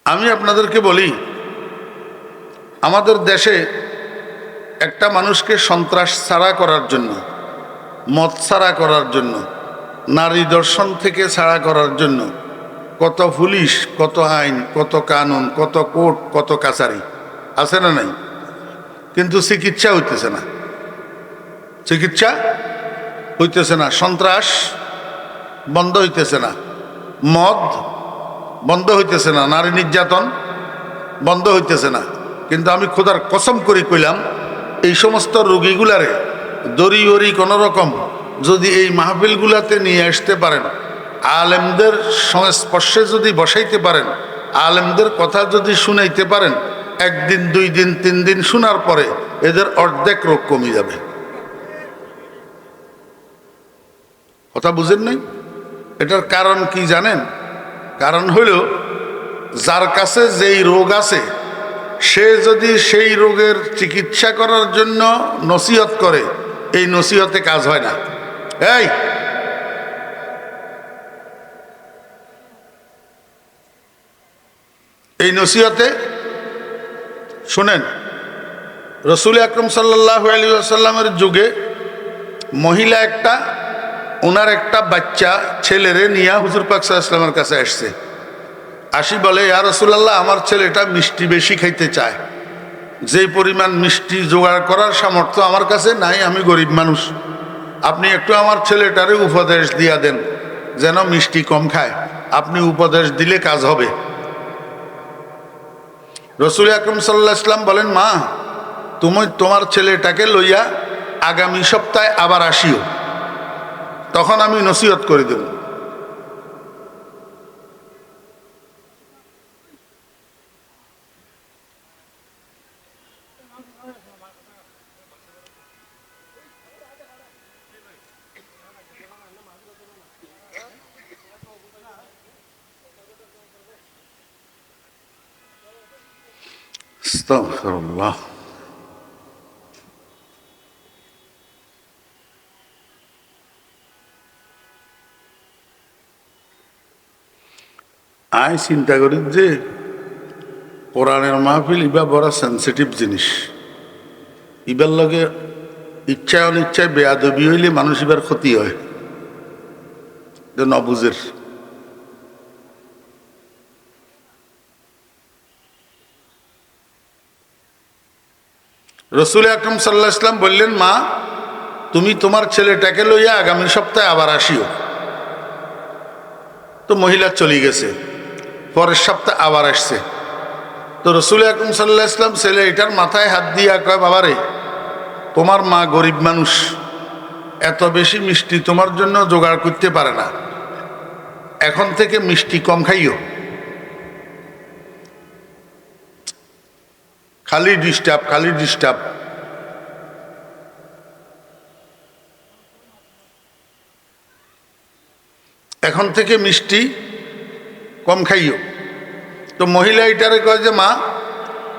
আমি আপনাদেরকে বলি, আমাদের দেশে একটা মানুষকে সন্ত্রাস ছাড়া করার জন্য, মদ ছাড়া করার জন্য, নারী দর্শন থেকে ছাড়া করার জন্য কত পুলিশ, কত আইন, কত কানুন, কত কোর্ট, কত কাছারি আছে না নাই? কিন্তু চিকিৎসা হইতেছে না। চিকিৎসা হইতেছে না। সন্ত্রাস বন্ধ হইতেছে না, মদ বন্ধ হইতেছে না, নারী নির্যাতন বন্ধ হইতেছে না। কিন্তু আমি খোদার কসম করে কইলাম, এই সমস্ত রোগীগুলারে দড়ি হরি কোনো রকম যদি এই মাহফিলগুলাতে নিয়ে আসতে পারেন, আলেমদের সংস্পর্শে যদি বসাইতে পারেন, আলেমদের কথা যদি শুনাইতে পারেন, একদিন, 2 দিন, 3 দিন শোনার পরে এদের অর্ধেক রোগ কমে যাবে। কথা বুঝেন নাই? এটার কারণ কি জানেন? কারণ হইল, যার কাছে যেই রোগ আছে সে যদি সেই রোগের চিকিৎসা করার জন্য নসিহত করে, এই নসিহতে কাজ হয় না। এই নসিহতে শোনেন, রসুল আকরম সাল্লাল্লাহু আলাইহি ওয়াসাল্লামের যুগে মহিলা একটা ওনার একটা বাচ্চা ছেলেরে নিয়ে হুজুর পাক সাল্লাল্লাহু আলাইহি ওয়াসাল্লামের কাছে আসছে। আসি বলে, ইয়া রাসূলুল্লাহ, আমার ছেলেটা মিষ্টি বেশি খাইতে চায়, যে পরিমাণ মিষ্টি জোগাড় করার সামর্থ্য আমার কাছে নাই, আমি গরিব মানুষ, আপনি একটু আমার ছেলেটারে উপদেশ দিয়া দেন যেন মিষ্টি কম খায়। আপনি উপদেশ দিলে কাজ হবে। রসুল আকরম সাল্লাল্লাহু আলাইহি ওয়াসাল্লাম বলেন, মা, তুমি তোমার ছেলেটাকে লইয়া আগামী সপ্তাহে আবার আসিও, তখন আমি নসিহত করে দেব। আস্তাগফিরুল্লাহ। আই চিন্তা করি যে কোরআনের মাহফিল ইবা বড় সেন্সিটিভ জিনিস, ইবার লগে ইচ্ছায় অনিচ্ছায় বেয়াদবি হইলে মানুষ ইবার ক্ষতি হয়, নবুজের। রসুল আকরম সাল্লাল্লাহু আলাইহি ওয়াসাল্লাম বললেন, মা, তুমি তোমার ছেলেটাকে লইয়া আগামী সপ্তাহে আবার আসিও। তো মহিলা চলে গেছে, পরের সপ্তাহে আবার আসছে। তো রসুল আকরম সাল্লাল্লাহু আলাইহি ওয়াসাল্লাম ছেলে এটার মাথায় হাত দিয়া কয়, বাবারে, তোমার মা গরিব মানুষ, এত বেশি মিষ্টি তোমার জন্য জোগাড় করতে পারে না, এখন থেকে মিষ্টি কম খাইও। খালি ডিস্টার্ব, খালি ডিস্টার্ব। এখন থেকে মিষ্টি কম খাইও। তো মহিলা এটারে কয় যে, মা,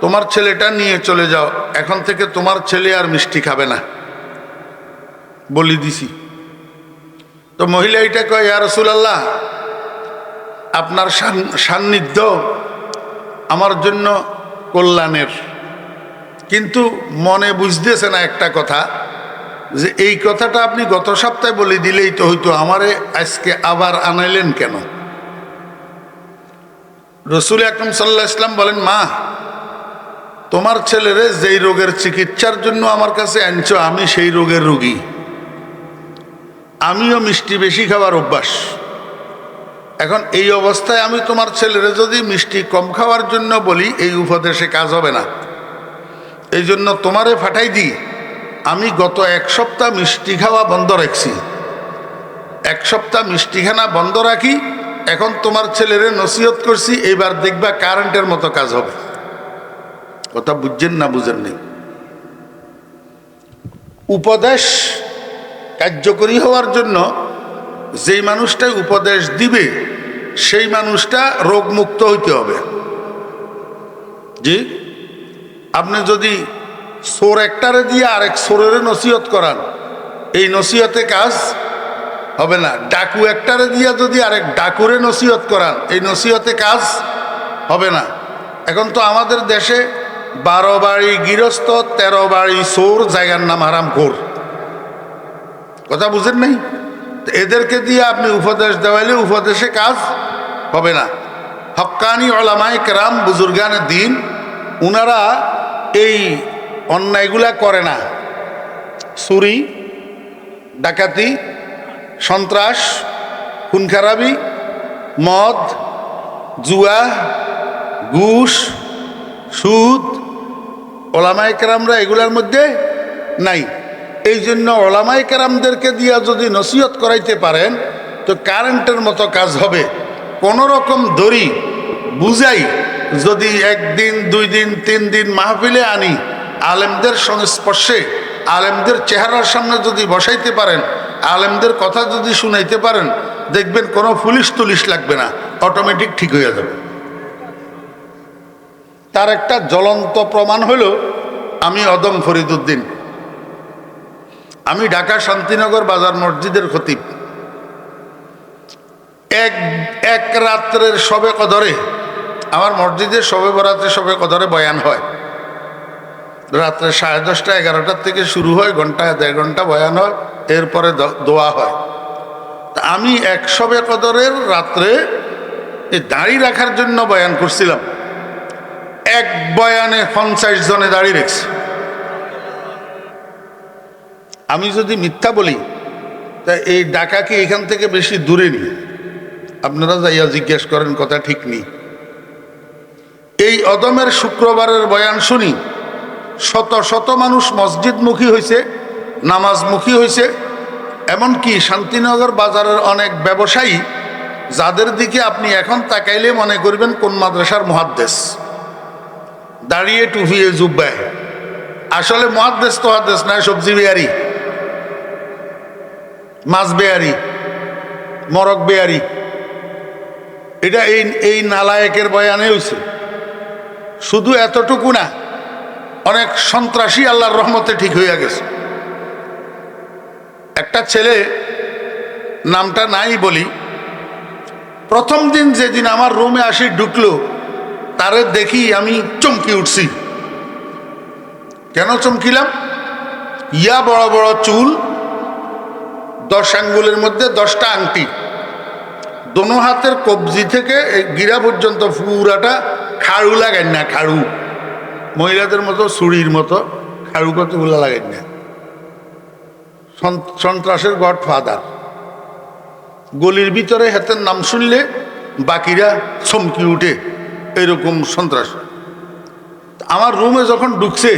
তোমার ছেলেটা নিয়ে চলে যাও, এখন থেকে তোমার ছেলে আর মিষ্টি খাবে না, বলি দিছি। তো মহিলা এটা কয়, ইয়া রাসূলুল্লাহ, আপনার সান্নিধ্য আমার জন্য কল্যাণের, কিন্তু মনে বুঝতেছে না একটা কথা, যে এই কথাটা আপনি গত সপ্তাহে বলে দিলেই তো হইতো, আমারে আজকে আবার আনাইলেন কেন? রসুল আকরম সাল্লাল্লাহু আলাইহি ওয়াসাল্লাম বলেন, মা, তোমার ছেলেরে যেই রোগের চিকিৎসার জন্য আমার কাছে আনছো, আমি সেই রোগের রোগী, আমিও মিষ্টি বেশি খাওয়ার অভ্যাস। এখন এই অবস্থায় আমি তোমার ছেলেরে যদি মিষ্টি কম খাওয়ার জন্য বলি, এই উপদেশে কাজ হবে না। এই জন্য তোমারে ফাটাই দিই, আমি গত এক সপ্তাহ মিষ্টি খাওয়া বন্ধ রাখছি, এক সপ্তাহ মিষ্টিখানা বন্ধ রাখি, এখন তোমার ছেলেরে নসিহত করছি, এইবার দেখবা কারেন্টের মতো কাজ হবে। কথা বুঝছেন না বুঝেন নেই? উপদেশ কার্যকরী হওয়ার জন্য যেই মানুষটাই উপদেশ দিবে সেই মানুষটা রোগমুক্ত হইতে হবে। জি, আপনি যদি সোর একটারে দিয়ে আরেক সোরের নসিহত করান, এই নসিহতে কাজ হবে না। ডাকু একটারে দিয়ে যদি আরেক ডাকুরে নসিহত করান, এই নসিহতে কাজ হবে না। এখন তো আমাদের দেশে 12 বাড়ি গৃহস্থ, 13 বাড়ি সোর, জায়গার নাম হারামখোর। কথা বুঝেন নাই? এদেরকে দিয়ে আপনি উপদেশ দেওয়াইলে উপদেশে কাজ হবে না। হক্কানি ওলামায়ে কেরাম, বুজুর্গানে দিন, উনারা এই অন্যায়গুলা করে না। চুরি, ডাকাতি, সন্ত্রাস, খুন খারাপি, মদ, জুয়া, ঘুষ, সুদ, ওলামায়ে কেরামরা এগুলার মধ্যে নাই। এই জন্য ওলামায়ে কেরামদেরকে দিয়া যদি নসিহত করাইতে পারেন তো কারেন্টের মতো কাজ হবে। কোনো রকম দড়ি বুঝাই যদি 1 দিন 2 দিন 3 দিন মাহফিলে আনি, আলেমদের সংস্পর্শে, আলেমদের চেহারার সামনে যদি বসাইতে পারেন, আলেমদের কথা যদি শুনাইতে পারেন, দেখবেন কোনো পুলিশ তুলিশ লাগবে না, অটোমেটিক ঠিক হয়ে যাবে। তার একটা জ্বলন্ত প্রমাণ হলো আমি অদম ফরিদউদ্দিন। আমি ঢাকা শান্তিনগর বাজার মসজিদের খতিব। এক রাত্রের শবে কদরে আমার মসজিদে শবে বরাতে শবে কদরে বয়ান হয়। রাত্রে 10:30 11টার থেকে শুরু হয়, ঘন্টায় 1.5 ঘন্টা বয়ান হয়, এরপরে দোয়া হয়। তা আমি 1 শবে কদরের রাত্রে এই দাড়ি রাখার জন্য বয়ান করছিলাম, এক বয়ানে 50 জনে দাড়ি রেখেছে। আমি যদি মিথ্যা বলি তা এই ঢাকা কি এখান থেকে বেশি দূরে নেই? আপনারা যাইয়া জিজ্ঞেস করেন, কথা ঠিক নেই। এই অদমের শুক্রবারের বয়ান শুনি শত শত মানুষ মসজিদমুখী হয়েছে, নামাজমুখী হয়েছে। এমনকি শান্তিনগর বাজারের অনেক ব্যবসায়ী, যাদের দিকে আপনি এখন তাকাইলে মনে করবেন কোন মাদ্রাসার মুহাদ্দিস, দাঁড়িয়ে টুফিয়ে জুব্বায়, আসলে মুহাদ্দিস তো হাদ্দিস না, সবজি বেয়ারি, মাছ বেয়ারি, মরক বেয়ারি। এটা এই নালায়েকের বয়ানে হয়েছে। শুধু এতটুকু না, অনেক সন্ত্রাসী আল্লাহর রহমতে ঠিক হইয়া গেছে। একটা ছেলে, নামটা নাই বলি, প্রথম দিন যেদিন আমার রুমে আসি ঢুকলো, তারে দেখি আমি চমকি উঠছি। কেন চমকিলাম? ইয়া বড় বড় চুল, 10 আঙ্গুলের মধ্যে 10টা আংটি, দোনো হাতের কবজি থেকে গিরা পর্যন্ত পুরাটা খাড়ু লাগাই না, খাড়ু, মহিলাদের মতো ছুরির মতো খাড়ু কতগুলা লাগাই না। সন্ত্রাসের গডফাদার। গলির ভিতরে হাতের নাম শুনলে বাকিরা চমকি উঠে, এরকম সন্ত্রাস। আমার রুমে যখন ঢুকছে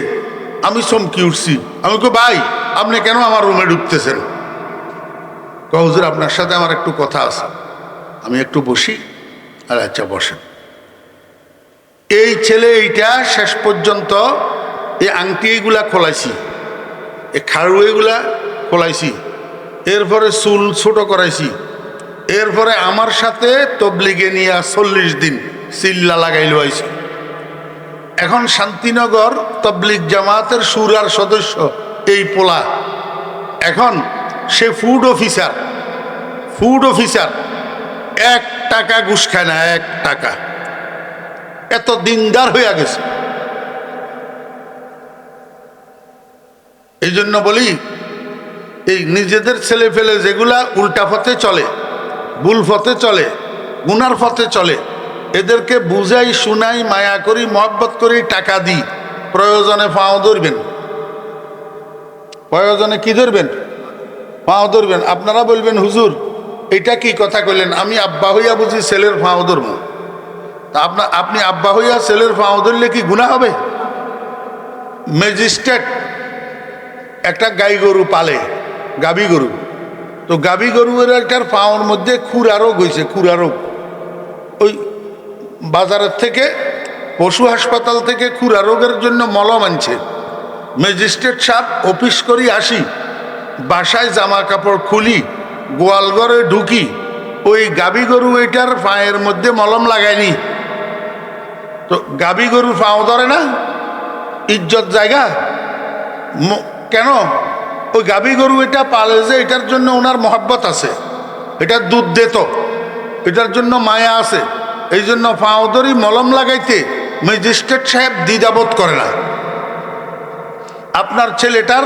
আমি চমকি উঠছি। আমি কই, ভাই আপনি কেন আমার রুমে ঢুকতেছেন? হুজুর আপনার সাথে আমার একটু কথা আছে। আমি একটু বসি। আর আচ্ছা বসেন। এই ছেলে এইটা শেষ পর্যন্ত এই আংটি এইগুলা খোলাইছি, এই খাড়ু এইগুলা খোলাইছি, এরপরে চুল ছোট করাইছি, এরপরে আমার সাথে তবলিগে নিয়ে 40 দিন চিল্লা লাগাইলো আইছি। এখন শান্তিনগর তবলিগ জামাতের সুরার সদস্য এই পোলা, এখন সে ফুড অফিসার। 1 টাকা ঘুষ খায় না, 1 টাকা। এত দিনদার হইয়া গেছে। এই জন্য বলি, এই নিজেদের ছেলে ফেলে যেগুলা উল্টা পথে চলে, ভুল পথে চলে, গুনার পথে চলে, এদেরকে বুঝাই শুনাই, মায়া করি, মহব্বত করি, টাকা দিই, প্রয়োজনে পাও ধরবেন। প্রয়োজনে কি ধরবেন? পাও ধরবেন। আপনারা বলবেন, হুজুর এটা কি কথা কইলেন? আমি আব্বা হইয়া বুঝি ছেলের পাও ধরব? তা আপনি আব্বা হইয়া ছেলের পাও ধরলে কি গুনাহ হবে? ম্যাজিস্ট্রেট একটা গাই গরু পালে, গাভী গরু। তো গাভী গরুর একটার পাওয়ার মধ্যে খুরা রোগ হয়েছে, খুরা রোগ। ওই বাজারের থেকে, পশু হাসপাতাল থেকে খুরা রোগের জন্য মলম আনছে। ম্যাজিস্ট্রেট সাহেব অফিস করি আসি, বাসায় জামা কাপড় খুলি, গোয়াল ঘরে ঢুকি, ওই গাভী গরু এটার পায়ের মধ্যে মলম লাগায়নি। তো গাভী গরুর পাও ধরে না, ইজ্জত জায়গা। কেন? ওই গাভী গরু এটা পালে যে, এটার জন্য ওনার মহব্বত আছে, এটার দুধ দেত, এটার জন্য মায়া আছে। এই জন্য পাও ধরি মলম লাগাইতে ম্যাজিস্ট্রেট সাহেব দ্বিধাবোধ করে না। আপনার ছেলেটার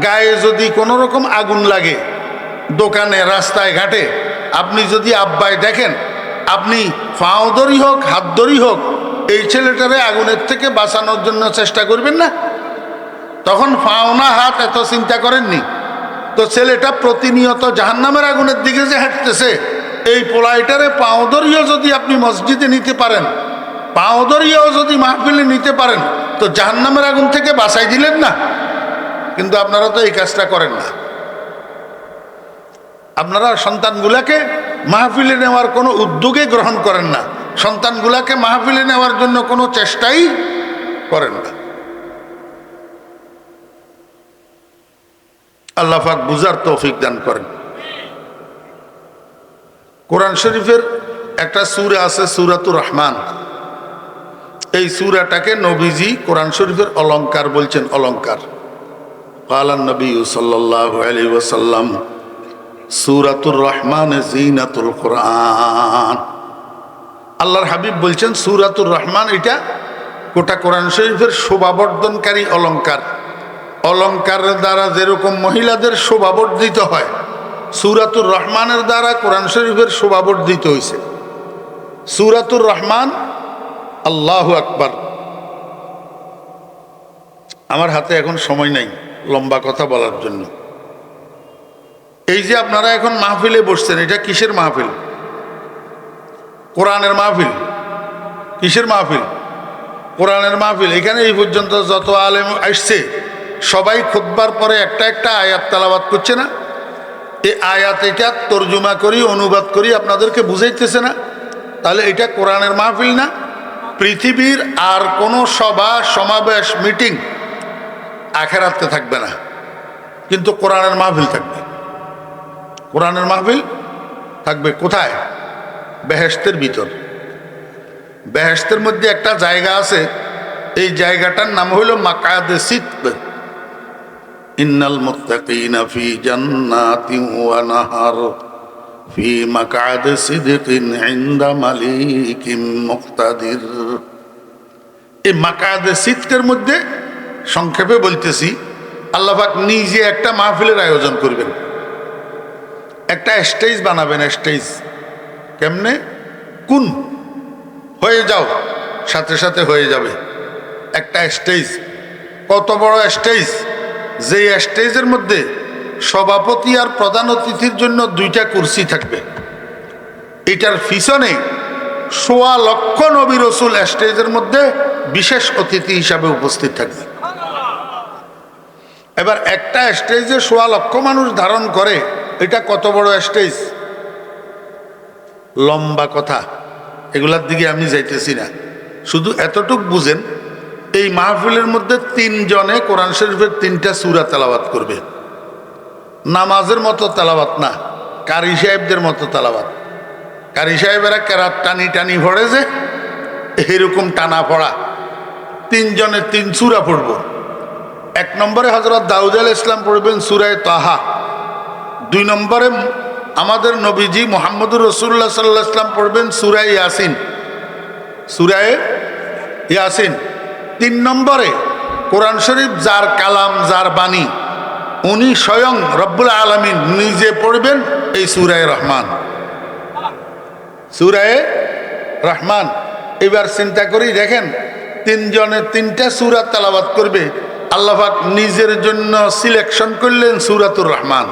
গায়ে যদি কোনো রকম আগুন লাগে, দোকানে, রাস্তায় ঘাটে, আপনি যদি আব্বায় দেখেন, আপনি পাও ধরি হোক, হাত ধরি হোক, এই ছেলেটারে আগুনের থেকে বাঁচানোর জন্য চেষ্টা করবেন না? তখন পাও না হাত এত চিন্তা করেননি। তো ছেলেটা প্রতিনিয়ত জাহান্নামের আগুনের দিকে যে হাঁটতেছে, এই পোলাইটারে পাও ধরিয়েও যদি আপনি মসজিদে নিতে পারেন, পাও ধরিয়েও যদি মাহফিলে নিতে পারেন, তো জাহান্নামের আগুন থেকে বাঁচাই দিলেন না? কিন্তু আপনারা তো এই কাজটা করেন না। আপনারা সন্তানগুলাকে মাহফিলে নেওয়ার কোনো উদ্যোগে গ্রহণ করেন না, সন্তানগুলাকে মাহফিলে নেওয়ার জন্য কোনো চেষ্টাই করেন না। আল্লাহ পাক বুঝার তৌফিক দান করেন। কোরআন শরীফের একটা সূরা আছে, সূরাতুর রহমান। এই সূরাটাকে নবীজি কোরআন শরীফের অলংকার বলছেন, অলংকার। কালান নবী সাল্লাল্লাহু আলাইহি ওয়াসাল্লাম, সূরাতুর রহমান জিনাতুল কোরআন। আল্লাহর হাবিব বলছেন সূরাতুর রহমান এটা গোটা কোরআন শরীফের শোভাবর্ধনকারী অলংকার, অলংকারের দ্বারা যেরকম মহিলাদের শোভাবর্ধিত হয়, সূরাতুর রহমানের দ্বারা কোরআন শরীফের শোভাবর্ধিত হয়েছে। সূরাতুর রহমান, আল্লাহু আকবার। আমার হাতে এখন সময় নাই লম্বা কথা বলার জন্য। এই যে আপনারা এখন মাহফিলে বসছেন, এটা কিসের মাহফিল? কোরআনের মাহফিল। কিসের মাহফিল? কোরআনের মাহফিল। এখানে এই পর্যন্ত যত আলেম আসছে সবাই খুতবার পরে একটা একটা আয়াত তেলাওয়াত করছে না? এই আয়াত এটা তর্জমা করি, অনুবাদ করি আপনাদেরকে বুঝাইতেছে না? তাহলে এটা কোরআনের মাহফিল না? পৃথিবীর আর কোনো সভা, সমাবেশ, মিটিং আখেরাতে থাকবে না, কিন্তু কোরআনের মাহফিল থাকবে। কোরআনের মাহফিল থাকবে কোথায়? বেহেশতের ভিতর। বেহেশতের মধ্যে একটা জায়গা আছে, এই জায়গাটার নাম হইল মাকাদে সিদক। ইন্নাল মুত্তাকিনা ফি জান্নাতিন ওয়া নাহার ফি মাকাদে সিদকিন ইনদা মালিকিন মুক্তাদির। এই মাকাদে সিদকের মধ্যে সংক্ষেপে বলতেছি, আল্লাহ পাক নিজে একটা মাহফিলের আয়োজন করবেন, একটা স্টেজ বানাবেন। স্টেজ কেমনে? কোন হয়ে যাও, সাথে সাথে হয়ে যাবে একটা স্টেজ। কত বড় স্টেজ! যে স্টেজের মধ্যে সভাপতি আর প্রধান অতিথির জন্য 2টা কুরসি থাকবে। এটার পিছনে 1.25 লক্ষ নবী রাসূল স্টেজের মধ্যে বিশেষ অতিথি হিসাবে উপস্থিত থাকবে। এবার একটা স্টেজে 1.25 লক্ষ মানুষ ধারণ করে, এটা কত বড় স্টেজ! লম্বা কথা, এগুলার দিকে আমি যাইতেছি না। শুধু এতটুক বুঝেন, এই মাহফিলের মধ্যে 3 জনে কোরআন শরীফের 3টা সূরা তেলাওয়াত করবে। নামাজের মতো তেলাওয়াত না, কারি সাহেবদের মতো তেলাওয়াত। কারি সাহেবেরা কেরাত টানি টানি পড়ে যে, এরকম টানা পড়া। 3 জনে 3 সূরা পড়ব। 1 নম্বরে হযরত দাউদ আলাইহিস সালাম পড়বেন সূরা তাহা। 2 নম্বরে আমাদের নবীজি মুহাম্মদুর রাসূলুল্লাহ সাল্লাল্লাহু আলাইহি ওয়াসাল্লাম পড়বেন সূরা ইয়াসিন। সূরা ইয়াসিন। 3 নম্বরে কোরআন শরীফ যার কালাম, যার বাণী, উনি স্বয়ং রব্বুল আলামিন নিজে পড়বেন এই সূরা রহমান। সূরা রহমান। এবার চিন্তা করি দেখেন, 3 জনে 3টা সূরা তেলাওয়াত করবে। আল্লাহ পাক নিজের জন্য সিলেকশন করলেন সূরাতুর রহমান।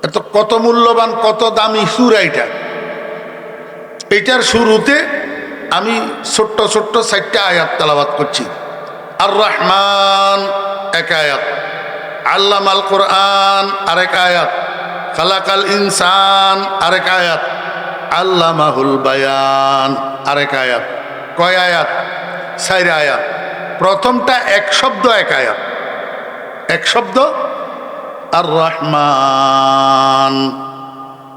এত কত মূল্যবান, কত দামি সূরা এটা। এটার শুরুতে আমি ছোট্ট ছোট্ট 4টা আয়াত তেলাওয়াত করছি। আর রহমান 1 আয়াত, আল্লামাল কোরআন আরেক আয়াত, খালাকাল ইনসান আরেক আয়াত, আল্লামাহুল বায়ান আরেক আয়াত। কয় আয়াত? 4 আয়াত। প্রথমটা 1 শব্দ 1 আয়াত। 1 শব্দ আর রহমান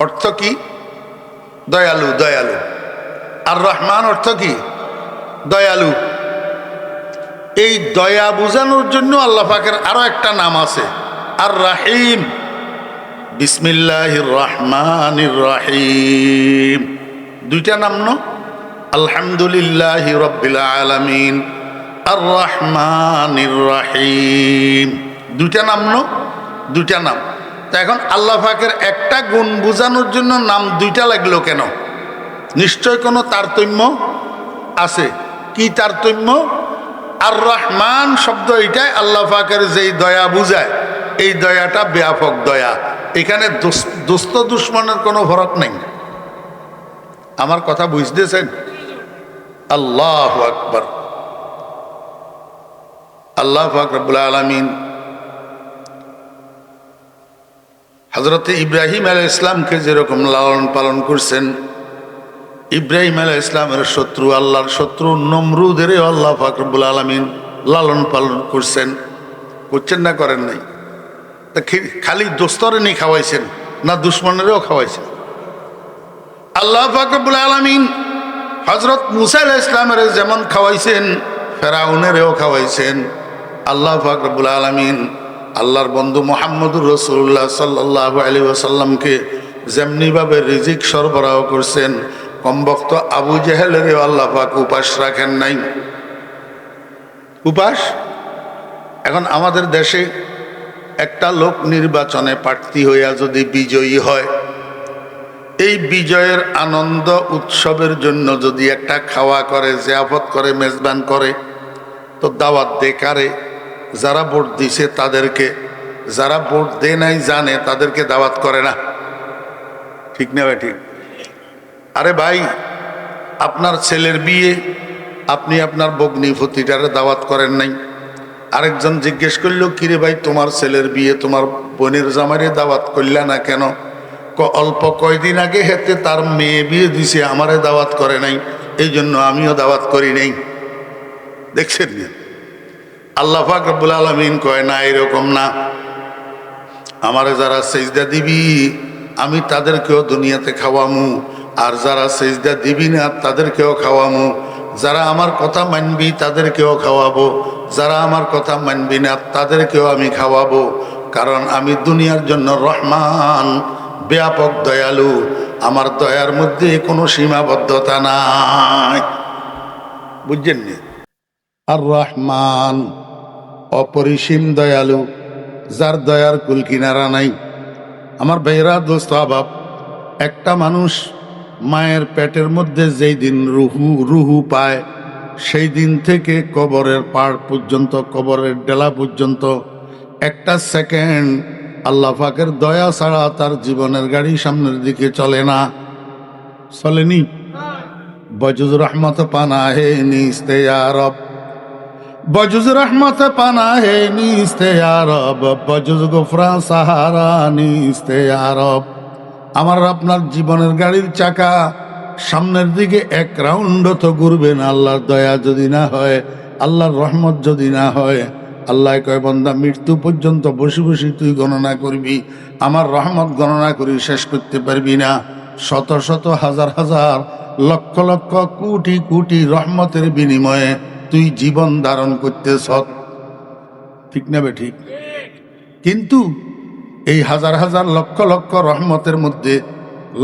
অর্থ কি? দয়ালু, দয়ালু। আর রহমান অর্থ কি? দয়ালু। এই দয়া বোঝানোর জন্য আল্লাহ পাকের আরো একটা নাম আছে, আর রাহিম। বিসমিল্লাহির রহমানির রহিম। 2টা নাম ন? আলহামদুলিল্লাহি রাব্বিল আলামিন, আর রহমানির রহিম। 2টা নাম ন? 2টা নাম। তা এখন আল্লাহ পাকের একটা গুণ বোঝানোর জন্য নাম 2টা লাগলো কেন? নিশ্চয় কোনো তারতম্য আছে। কি তারতম্য? আর রহমান শব্দ এটাই আল্লাহ পাকের যেই দয়া বুঝায়, এই দয়াটা ব্যাপক দয়া। এখানে দোস্ত দুশ্মনের কোনো ফরক নেই। আমার কথা বুঝতেছেন? আল্লাহু আকবার। আল্লাহ পাক রব্বুল আলামিন হযরত ইব্রাহিম আলাইহিস সালামকে যেরকম লালন পালন করছেন, ইব্রাহিম আলাইহিস সালামের শত্রু, আল্লাহর শত্রু নমরুদের আল্লাহ পাক রব্বুল আলামিন লালন পালন করছেন। করছেন না করেন নাই? তা খালি দোস্তরে নেই খাওয়াইছেন, না দুশ্মনেরও খাওয়াইছেন? আল্লাহ পাক রব্বুল আলামিন হযরত মুসা আলাইহিস সালামের যেমন খাওয়াইছেন, ফেরাউনেরও খাওয়াইছেন। আল্লাহ পাক রব্বুল আলামিন আল্লাহর বন্ধু মুহাম্মদুর রাসূলুল্লাহ সাল্লাল্লাহু আলাইহি ওয়াসাল্লামকে যেমনিভাবে রিজিক সরবরাহ করছেন, কমবক্ত আবু জেহেলের আল্লাহ পাক উপাস রাখেন নাই। উপাস। এখন আমাদের দেশে একটা লোক নির্বাচনে প্রার্থী হইয়া যদি বিজয়ী হয়, এই বিজয়ের আনন্দ উৎসবের জন্য যদি একটা খাওয়া করে, জিয়াফত করে, মেজবান করে, তো দাওয়াত দে কারে? যারা ভোট দিছে তাদেরকে। যারা ভোট দেয় নাই জানে তাদেরকে দাওয়াত করে না। ঠিক না ভাই? ঠিক। আরে ভাই, আপনার ছেলের বিয়ে আপনি আপনার ভগ্নী ভতিটারে দাওয়াত করেন নাই। আরেকজন জিজ্ঞেস করলো, কিরে ভাই তোমার ছেলের বিয়ে তোমার বোনের জামাইরে দাওয়াত করলা না কেন? অল্প কয়দিন আগে হেতে তার মেয়ে বিয়ে দিছে, আমারে দাওয়াত করে নাই, এই জন্য আমিও দাওয়াত করি নাই। দেখছেন না? আল্লাহ পাক রব্বুল আলামিন কয় না, এরকম না। আমারে যারা সেজদা দিবি আমি তাদেরকেও দুনিয়াতে খাওয়ামু, আর যারা সেজদা দিবি না তাদেরকেও খাওয়ামু। যারা আমার কথা মানবি তাদেরকেও খাওয়াবো, যারা আমার কথা মানবি না তাদেরকেও আমি খাওয়াবো। কারণ আমি দুনিয়ার জন্য রহমান, ব্যাপক দয়ালু। আমার দয়ার মধ্যে কোনো সীমাবদ্ধতা নাই। বুঝছেন নি? আর রহমান অপরিসীম দয়ালু, যার দয়ার কুল কিনারা নাই। আমার ভাইরা, দোস্ত আবাব, একটা মানুষ মায়ের পেটের মধ্যে যেই দিন রুহু পায়, সেই দিন থেকে কবরের পাড় পর্যন্ত, কবরের ডেলা পর্যন্ত একটা সেকেন্ড আল্লাহ পাকের দয়া ছাড়া তার জীবনের গাড়ি সামনের দিকে চলে না। চলেনি? বজুজ রহমত পানা হে নিস্তে আরব, বজুজ রহমত পানা হে নিস্তে আরব, বজুজ গোফরা সাহারা নিস্তে আরব। আমার আপনার জীবনের গাড়ির চাকা সামনের দিকে এক রাউন্ড তো ঘুরবে না, আল্লাহর দয়া যদি না হয়, আল্লাহর রহমত যদি না হয়। আল্লাহ কয়, বান্দা মৃত্যু পর্যন্ত বসে বসে তুই গণনা করবি, আমার রহমত গণনা করি শেষ করতে পারবি না। শত শত হাজার হাজার লক্ষ লক্ষ কোটি কোটি রহমতের বিনিময়ে তুই জীবন ধারণ করতেছ। ঠিক না বে ঠিক? কিন্তু এই হাজার হাজার লক্ষ লক্ষ রহমতের মধ্যে,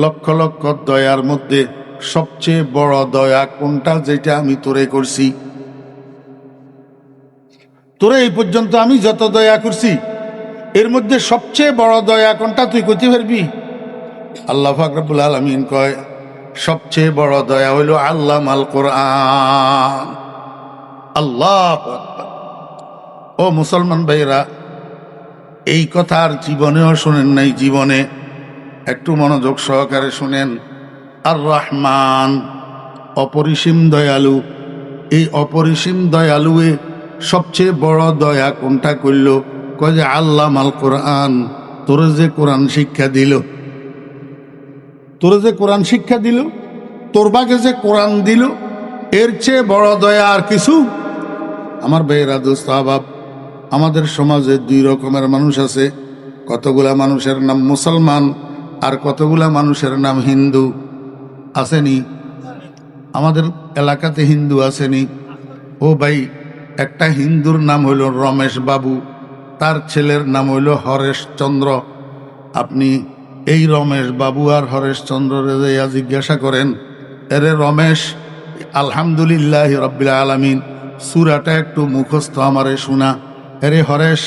লক্ষ লক্ষ দয়ার মধ্যে সবচেয়ে বড় দয়া কোনটা? যেটা আমি তোরে করছি। তোরে এই পর্যন্ত আমি যত দয়া করছি, এর মধ্যে সবচেয়ে বড় দয়া কোনটা তুই কইতে পারবি? আল্লাহ পাক রব্বুল আলামিন কয়, সবচেয়ে বড় দয়া হইল আল্লামাল কোরআন। আল্লাহু আকবার। ও মুসলমান ভাইরা, এই কথা আর জীবনেও শোনেন নাই। জীবনে একটু মনোযোগ সহকারে শুনেন। আর রহমান অপরিসীম দয়ালু। এই অপরিসীম দয়ালুয়ে সবচেয়ে বড় দয়া কোনটা করল? কয় যে আল্লামাল কোরআন, তোরে যে কোরআন শিক্ষা দিল, তোরে যে কোরআন শিক্ষা দিল, তোর বাকে যে কোরআন দিল, এর চেয়ে বড় দয়া আর কিছু? আমার ভাইয়েরা, দোস্ত আহবাব, আমাদের সমাজে দুই রকমের মানুষ আছে। কতগুলা মানুষের নাম মুসলমান, আর কতগুলা মানুষের নাম হিন্দু। আসেনি? আমাদের এলাকাতে হিন্দু আসেনি? ও ভাই, একটা হিন্দুর নাম হইল রমেশ বাবু, তার ছেলের নাম হইল হরেশ চন্দ্র। আপনি এই রমেশ বাবু আর হরেশ চন্দ্ররে যাইয়া জিজ্ঞাসা করেন, এরে রমেশ, আলহামদুলিল্লাহ রাব্বিল আলামিন সূরাটা একটু মুখস্থ আমারে শোনা। এরে হরেশ,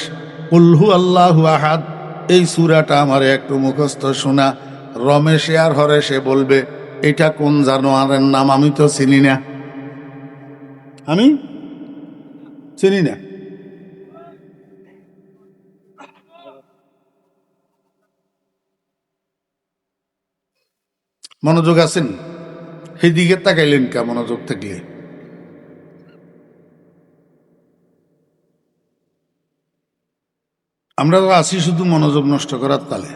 কুলহু আল্লাহু আহাদ, এই সূরাটা আমারে একটু মুখস্থ শোনা। রমেশে আর হরেশে বলবে, এটা কোন জানোয়ারের নাম? আমি তো চিনি না, আমি চিনি না। মনোযোগ আছেন? সেদিকে তাকাইলেন কা? মনোযোগ থাকলে আমরা তো আছি শুধু মনোযোগ নষ্ট করার তালে।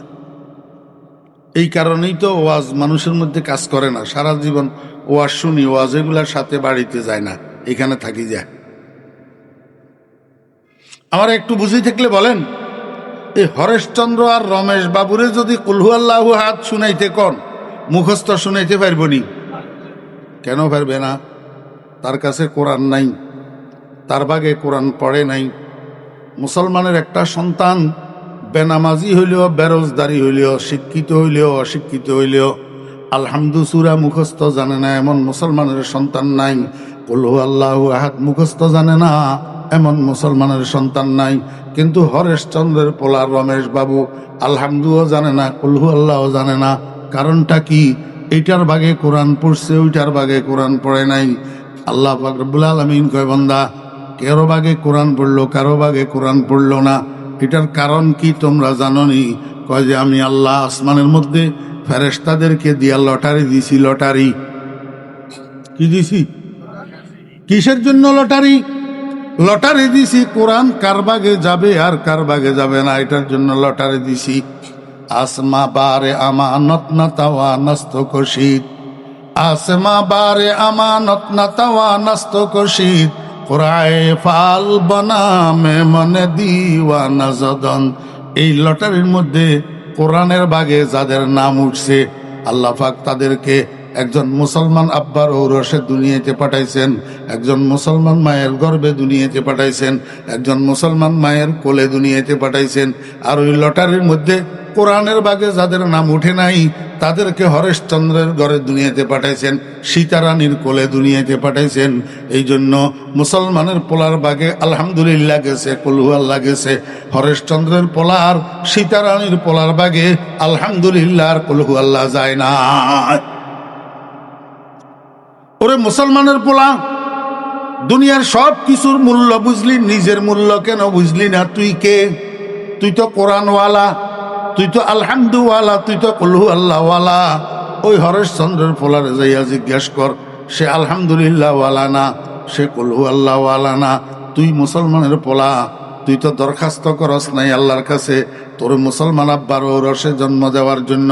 এই কারণেই তো ওয়াজ মানুষের মধ্যে কাজ করে না। সারা জীবন ওয়াজ শুনি, ওয়াজ এগুলার সাথে বাড়িতে যায় না, এখানে থাকি যায়। আমার একটু বুঝে থাকলে বলেন, এই হরেশচন্দ্র আর রমেশ বাবুরে যদি কুলহু আল্লাহু আহাদ শুনাইতে কোন, মুখস্থ শুনাইতে পারব নি? কেন পারবে না? তার কাছে কোরআন নাই, তার ভাগে কোরআন পড়ে নাই। মুসলমানের একটা সন্তান বেনামাজি হইলেও, বেরোজগারি হইলেও, শিক্ষিত হইলেও, অশিক্ষিত হইলেও, আলহামদু সূরা মুখস্থ জানে না এমন মুসলমানের সন্তান নাই। কুল হু আল্লাহু আহাদ মুখস্থ জানে না এমন মুসলমানের সন্তান নাই। কিন্তু হরেশচন্দ্রের পোলা রমেশ বাবু আলহামদুও জানে না, কুল হু আল্লাহও জানে না। কারণটা কি? এইটার ভাগে কোরআন পড়ছে, ওইটার ভাগে কোরআন পড়ে নাই। আল্লাহ পাক রব্বুল আলামিন কয়, বান্দা কারো ভাগে কোরআন পড়লো, কারো ভাগে কোরআন পড়লো না। এটার কারণ কি তোমরা জানো নি? কয় যে আমি আল্লাহ আসমানের মধ্যে ফেরেশতাদেরকে দিয়া লটারি দিছি। লটারি কি দিছি? কিসের জন্য লটারি? লটারি দিছি কোরআন কার ভাগে যাবে আর কার ভাগে যাবে না, এটার জন্য লটারি দিছি। আসমা বারে আমানত না তাওয়া নাস্ত কশিদ, আসমা বারে আমানত না তাওয়া নাস্ত কশিদ, কোরআয়ে ফাল বনা মে মনে দিওয়ানা জদন। এই লটারির মধ্যে কোরআনের ভাগে যাদের নাম উঠছে আল্লাহ পাক তাদেরকে একজন মুসলমান আব্বার ঔরসে দুনিয়াতে পাঠাইছেন, একজন মুসলমান মায়ের গর্ভে দুনিয়াতে পাঠাইছেন, একজন মুসলমান মায়ের কোলে দুনিয়াতে পাঠাইছেন। আর ওই লটারির মধ্যে কোরআনের ভাগে যাদের নাম উঠে নাই তাদেরকে হরেশচন্দ্রের ঘরে দুনিয়াতে পাঠাইছেন, সীতারানীর কোলে দুনিয়াতে পাঠাইছেন। এই জন্য মুসলমানের পোলার ভাগে আলহামদুলিল্লাহ গেছে, কুল হু আল্লাহ গেছে। হরেশচন্দ্রের পোলার সীতারানীর পোলার ভাগে আলহামদুলিল্লাহ আর কুল হু আল্লাহ যায় না। ওরে মুসলমানের পোলা, দুনিয়ার সব কিছুর মূল্য বুঝলি, নিজের মূল্য কেন বুঝলি না? তুই কে? তুই তো কোরআনওয়ালা, তুই তো আলহামদুওয়ালা, তুই তো কুলহু আল্লাহওয়ালা। ওই হরেশচন্দ্রের পোলারে যাইয়া জিজ্ঞেস কর, সে আলহামদুলিল্লাহ ওয়ালা না, সে কুলহু আল্লাহওয়ালা না। তুই মুসলমানের পোলা, তুই তো দরখাস্ত করস নাই আল্লাহর কাছে তোর মুসলমান আব্বার ঔরসে জন্ম দেওয়ার জন্য,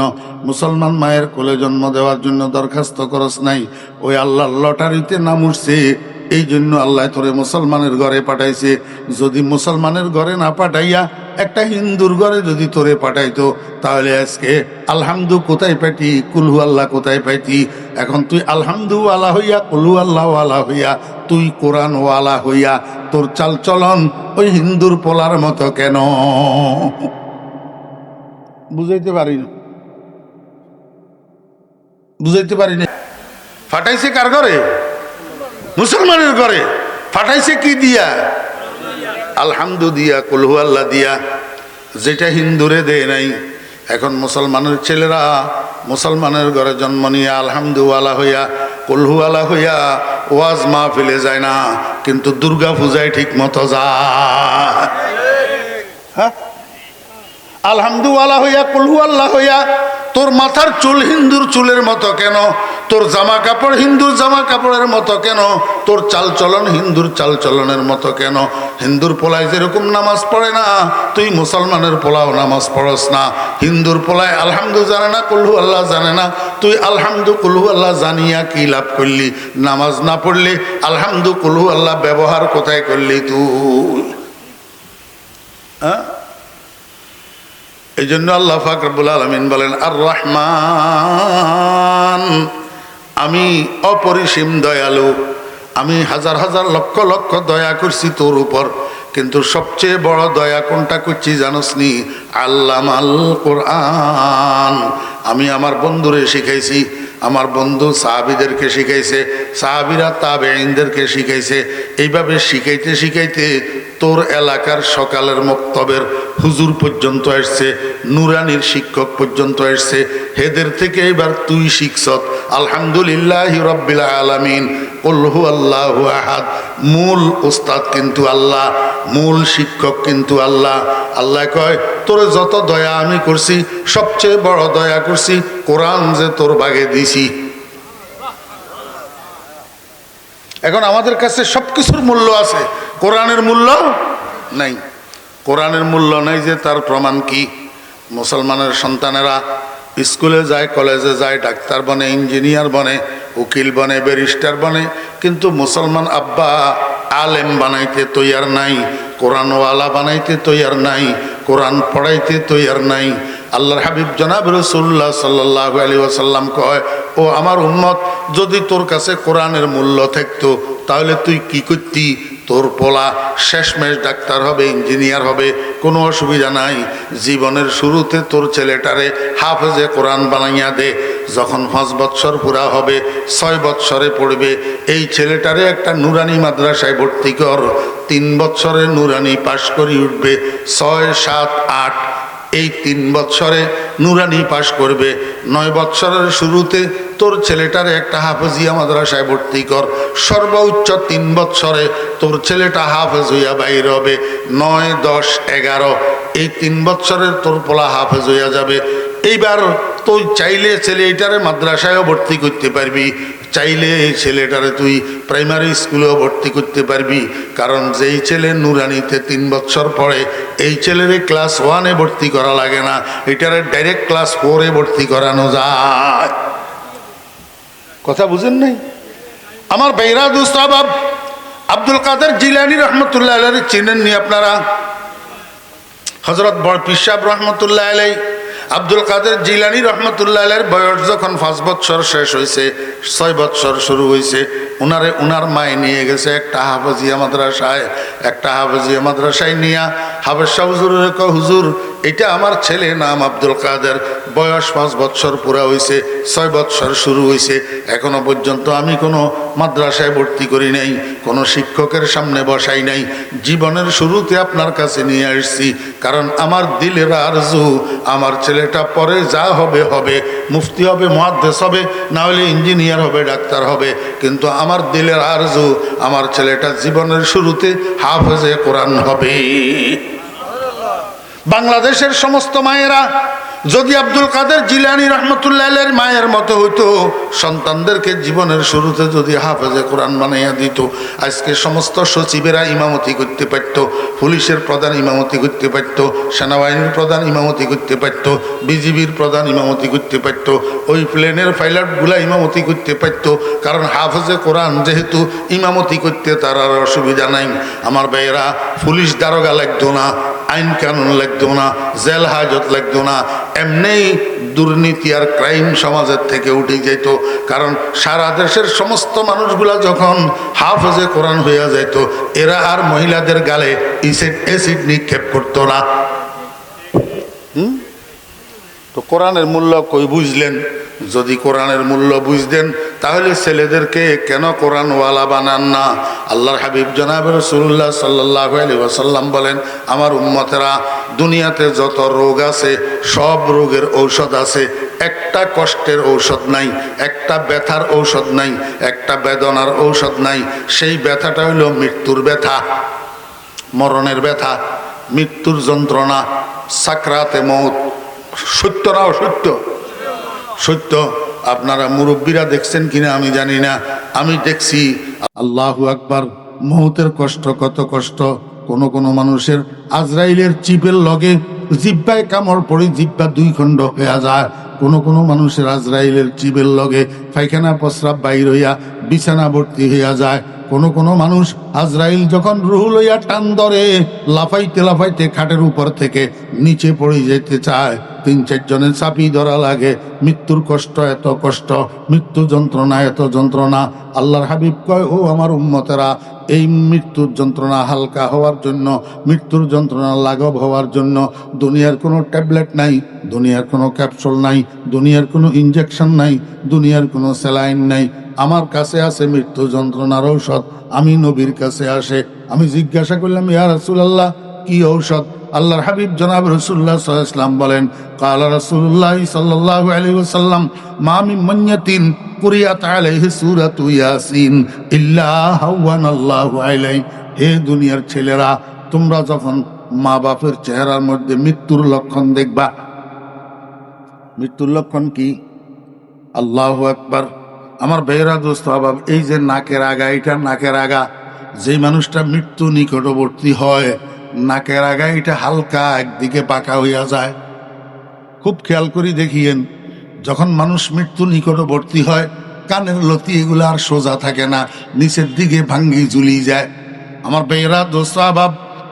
মুসলমান মায়ের কোলে জন্ম দেওয়ার জন্য দরখাস্ত করস নাই। ওই আল্লাহর লটারিতে নাম উঠছে, এই জন্য আল্লাহ তোরে মুসলমানের ঘরে পাঠাইছে। যদি মুসলমানের ঘরে না পাঠাইয়া একটা হিন্দুর ঘরে যদি তোরে পাঠাইতো তাহলে আজকে আলহামদু কোথায় পাইতি, কুলহু আল্লাহ কোথায় পাইতি? এখন তুই আলহামদুওয়ালা হইয়া, কুলহু আল্লাহওয়ালা হইয়া, তুই কোরআনওয়ালা হইয়া তোর চাল চলন ওই হিন্দুর পোলার মতো কেন? বুঝাইতে পারি না, বুঝাইতে পারি না। ফাটাইছে কার ঘরে? মুসলমানের ঘরে। ফাটাইছে কি দিয়া? আলহামদু দিয়া, কুলহু আল্লাহ দিয়া, যেটা হিন্দুরে দেয় নাই। এখন মুসলমানের ছেলেরা মুসলমানের ঘরে জন্ম নিয়ে আলহামদুওয়ালা হইয়া, কুলহুওয়ালা হইয়া ওয়াজ মাহফিলে যায় না, কিন্তু দুর্গা পূজায় ঠিক মতো যায়। হ্যাঁ, আলহামদুওয়ালা হইয়া, কুলহু আল্লাহ হইয়া তোর মাথার চুল হিন্দুর চুলের মতো কেন? তোর জামা কাপড় হিন্দুর জামা কাপড়ের মতো কেন? তোর চালচলন হিন্দুর চালচলনের মতো কেন? হিন্দুর পোলায় যেরকম নামাজ পড়ে না, তুই মুসলমানের পোলাও নামাজ পড়স না। হিন্দুর পোলায় আলহামদু জানে না, কুলহু আল্লাহ জানে না, তুই আলহামদু কুলহু আল্লাহ জানিয়া কি লাভ করলি? নামাজ না পড়লে আলহামদু কুলহু আল্লাহ ব্যবহার কোথায় করলি তুই? হ্যাঁ, এই জন্য আল্লাহ পাক রব্বুল আলামিন বলেন, আর রহমান, আমি অপরিসীম দয়ালু, আমি হাজার হাজার লক্ষ লক্ষ দয়া করছি তোর উপর। কিন্তু সবচেয়ে বড় দয়া কোনটা করছি জানোস নি? আল্লামাল কোরআন। আমি আমার বন্ধুরে শিখাইছি, আমার বন্ধু সাহাবীদেরকে শিখাইছে, সাহাবীরা তাবেঈনদেরকে শিখাইছে। এইভাবে শিখাইতে শিখাইতে তোর এলাকার সকালের মক্তবের হুজুর পর্যন্ত আসছে, নুরানির শিক্ষক পর্যন্ত আসছে। হেদের থেকে এবার তুই শিখছত আলহামদুলিল্লাহি রাব্বিল আলামিন, কুল হু আল্লাহু আহাদ। মূল উস্তাদ কিন্তু আল্লাহ, মূল শিক্ষক কিন্তু আল্লাহ। আল্লাহ কয়, তোর যত দয়া আমি করছি, সবচেয়ে বড় দয়া করছি কোরআন যে তোর ভাগে দিছি। এখন আমাদের কাছে সবকিছুর মূল্য আছে, কোরআনের মূল্য নাই। কোরআনের মূল্য নাই যে তার প্রমাণ কি? মুসলমানের সন্তানেরা স্কুলে যায়, কলেজে যায়, ডাক্তার বনে, ইঞ্জিনিয়ার বনে, উকিল বনে, ব্যারিস্টার বনে, কিন্তু মুসলমান আব্বা আলেম বানাইতে তৈয়ার নাই, কোরআনওয়ালা বানাইতে তৈয়ার নাই, কোরআন পড়াইতে তৈয়ার নাই। আল্লাহর হাবিব জনাব রাসূলুল্লাহ সাল্লাল্লাহু আলাইহি ওয়াসাল্লাম কয়, ও আমার উম্মত, যদি তোর কাছে কোরআনের মূল্য থাকতো তাহলে তুই কি করতি? তোর পোলা শেষমেশ ডাক্তার হবে, ইঞ্জিনিয়ার হবে, কোনো অসুবিধা নাই। জীবনের শুরুতে তোর ছেলেটারে হাফেজে কোরআন বানাইয়া দে, যখন 5 বৎসর পুরা হবে, 6 বৎসরে পড়বে, এই ছেলেটারে একটা নুরানি মাদ্রাসায় ভর্তি কর। 3 বৎসরে নুরানি পাশ করে উঠবে, 6, 7, 8, এই 3 বৎসরে নুরানি পাশ করবে। 9 বৎসরের শুরুতে তোর ছেলেটারে একটা হাফেজিয়া মাদ্রাসায় ভর্তি কর। সর্বোচ্চ 3 বৎসরে তোর ছেলেটা হাফেজ হইয়া বাইর হবে। 9, 10, 11, এই 3 বৎসরের তোর পোলা হাফেজ হইয়া যাবে। এইবার তুই চাইলে ছেলেটারে মাদ্রাসায়ও ভর্তি করতে পারবি, চাইলে এই ছেলেটারে তুই প্রাইমারি স্কুলেও ভর্তি করতে পারবি। কারণ যেই ছেলে নুরানিতে 3 বৎসর পড়ে, এই ছেলেরে ক্লাস 1-এ ভর্তি করা লাগে না, এটারে ডাইরেক্ট ক্লাস 4-এ ভর্তি করানো যায়। কথা বুঝেন নাই? আমার বাইরা দোস্ত আহবাব, আব্দুল কাদের জিলানী রহমতুল্লাহ আলাইহি চিনেননি আপনারা? হযরত বড় পীর সাহেব রহমতুল্লাহ আলাইহি, আব্দুল কাদের জিলানী রহমতুল্লাহ আলাইহির বয়স যখন 5 বৎসর শেষ হয়েছে, 6 বৎসর শুরু হয়েছে, উনার মায়ে নিয়ে গেছে একটা হাফেজিয়া মাদ্রাসায়। একটা হাফেজিয়া মাদ্রাসায় নিয়ে হাফেজ সাহেব হুজুরের কয়, হুজুর এটা আমার ছেলে, নাম আব্দুল কাদের, বয়স 5 বৎসর পুরা হয়েছে, 6 বৎসর শুরু হয়েছে, এখনো পর্যন্ত আমি কোনো মাদ্রাসায় ভর্তি করি নাই, কোনো শিক্ষকের সামনে বসাই নাই। জীবনের শুরুতে আপনার কাছে নিয়ে আসছি, কারণ আমার দিলের আরজু আমার ছেলেটা পরে যা হবে হবে, মুফতি হবে, মুহাদ্দিস হবে, না হলে ইঞ্জিনিয়ার হবে, ডাক্তার হবে, কিন্তু আমার দিলের আরজু আমার ছেলেটা জীবনের শুরুতে হাফেজে কোরআন হবে। বাংলাদেশের সমস্ত মায়েরা যদি আব্দুল কাদের জিলানী রহমতুল্লাহ আলাইহির মায়ের মতো হইতো, সন্তানদেরকে জীবনের শুরুতে যদি হাফেজে কোরআন বানাইয়া দিত, আজকে সমস্ত সচিবেরা ইমামতি করতে পারত, পুলিশের প্রধান ইমামতি করতে পারত, সেনাবাহিনীর প্রধান ইমামতি করতে পারত, বিজিবির প্রধান ইমামতি করতে পারত, ওই প্লেনের পাইলটগুলা ইমামতি করতে পারত। কারণ হাফেজে কোরআন যেহেতু, ইমামতি করতে তার আর অসুবিধা নাই। আমার ভাইয়েরা, পুলিশ দারোগা লাগতো না, আইন কানুন লাগতো না, জেল হাজত লাগতো না, এমনি দুর্নীতি আর ক্রাইম সমাজের থেকে উঠে যেত। কারণ সারা দেশের সমস্ত মানুষগুলা যখন হাফেজে কোরআন হইয়া যেত, এরা আর মহিলাদের গালে অ্যাসিড নিক্ষেপ করতো না। তো কোরআনের মূল্য কই বুঝলেন? যদি কোরআনের মূল্য বুঝতেন তাহলে ছেলেদেরকে কেন কোরআনওয়ালা বানান না? আল্লাহর হাবিব জনাব রাসূলুল্লাহ সাল্লাল্লাহু আলাইহি ওয়াসাল্লাম বলেন, আমার উম্মতেরা, দুনিয়াতে যত রোগ আছে সব রোগের ঔষধ আছে, একটা কষ্টের ঔষধ নাই, একটা ব্যথার ঔষধ নাই, একটা বেদনার ঔষধ নাই। সেই ব্যথাটা হইল মৃত্যুর ব্যথা, মরণের ব্যথা, মৃত্যুর যন্ত্রণা, সাকরাতে মউত। সত্য না অসত্য? সত্য। আপনারা মুরব্বীরা দেখছেন কিনা আমি জানি না, আমি দেখছি। আল্লাহু আকবার। মউতের কষ্ট, কত কষ্ট। কোন মানুষের আজরাইলের চিপের লগে জিব্বায় কামড় পড়ে জিব্বা 2 খণ্ড হয়ে যায়। কোন মানুষের আজরাইলের চিপের লগে পায়খানা প্রস্রাব বাইর হইয়া বিছানা ভর্তি হইয়া যায়। কোন মানুষ আজরাইল যখন রুহ লইয়া টান ধরে, লাফাইতে লাফাইতে খাটের উপর থেকে নিচে পড়ে যেতে চায়, 3-4 জনের চাপি ধরা লাগে। মৃত্যুর কষ্ট এত কষ্ট, মৃত্যু যন্ত্রণা এত যন্ত্রণা। আল্লাহর হাবিব কয়, ও আমার উম্মতেরা, এই মৃত্যুর যন্ত্রণা হালকা হওয়ার জন্য, মৃত্যুর যন্ত্রণা লাঘব হওয়ার জন্য দুনিয়ার কোনো ট্যাবলেট নাই, দুনিয়ার কোনো ক্যাপসুল নাই, দুনিয়ার কোনো ইনজেকশন নাই, দুনিয়ার কোনো স্যালাইন নাই। আমার কাছে আছে মৃত্যু যন্ত্রণার ঔষধ। আমি নবীর কাছে আসে, আমি জিজ্ঞাসা করলাম, ইয়া রাসূলুল্লাহ, কি ঔষধ? আল্লাহর হাবিব জনাব রাসূলুল্লাহ সাল্লাল্লাহু আলাইহি ওয়াসাল্লাম বলেন, ক্বালা রাসূলুল্লাহ সাল্লাল্লাহু আলাইহি ওয়াসাল্লাম, মা মিন মাইয়াতিন কুরিয়াত আলাইহি সূরাতু ইয়াসিন ইল্লা হাওয়ানাল্লাহু আলাইহি। হে দুনিয়ার ছেলেরা, তোমরা যখন মা বাপের চেহারার মধ্যে মৃত্যুর লক্ষণ দেখবা, মৃত্যুর লক্ষণ কি? আল্লাহু আকবার। আমার ভাইয়েরা, দোস্ত আহবাব, এই যে নাকের আগা, এটা নাকের আগা, যে মানুষটা মৃত্যু নিকটবর্তী হয়, নাকের আগা এটা হালকা একদিকে পাকা হইয়া যায়। খুব খেয়াল করি দেখিয়েন, যখন মানুষ মৃত্যু নিকটবর্তী হয়, কানের লতি এগুলো আর সোজা থাকে না, নিচের দিকে ভাঙ্গি ঝুলি যায়। আমার ভাইয়েরা, দোস্ত আহবাব,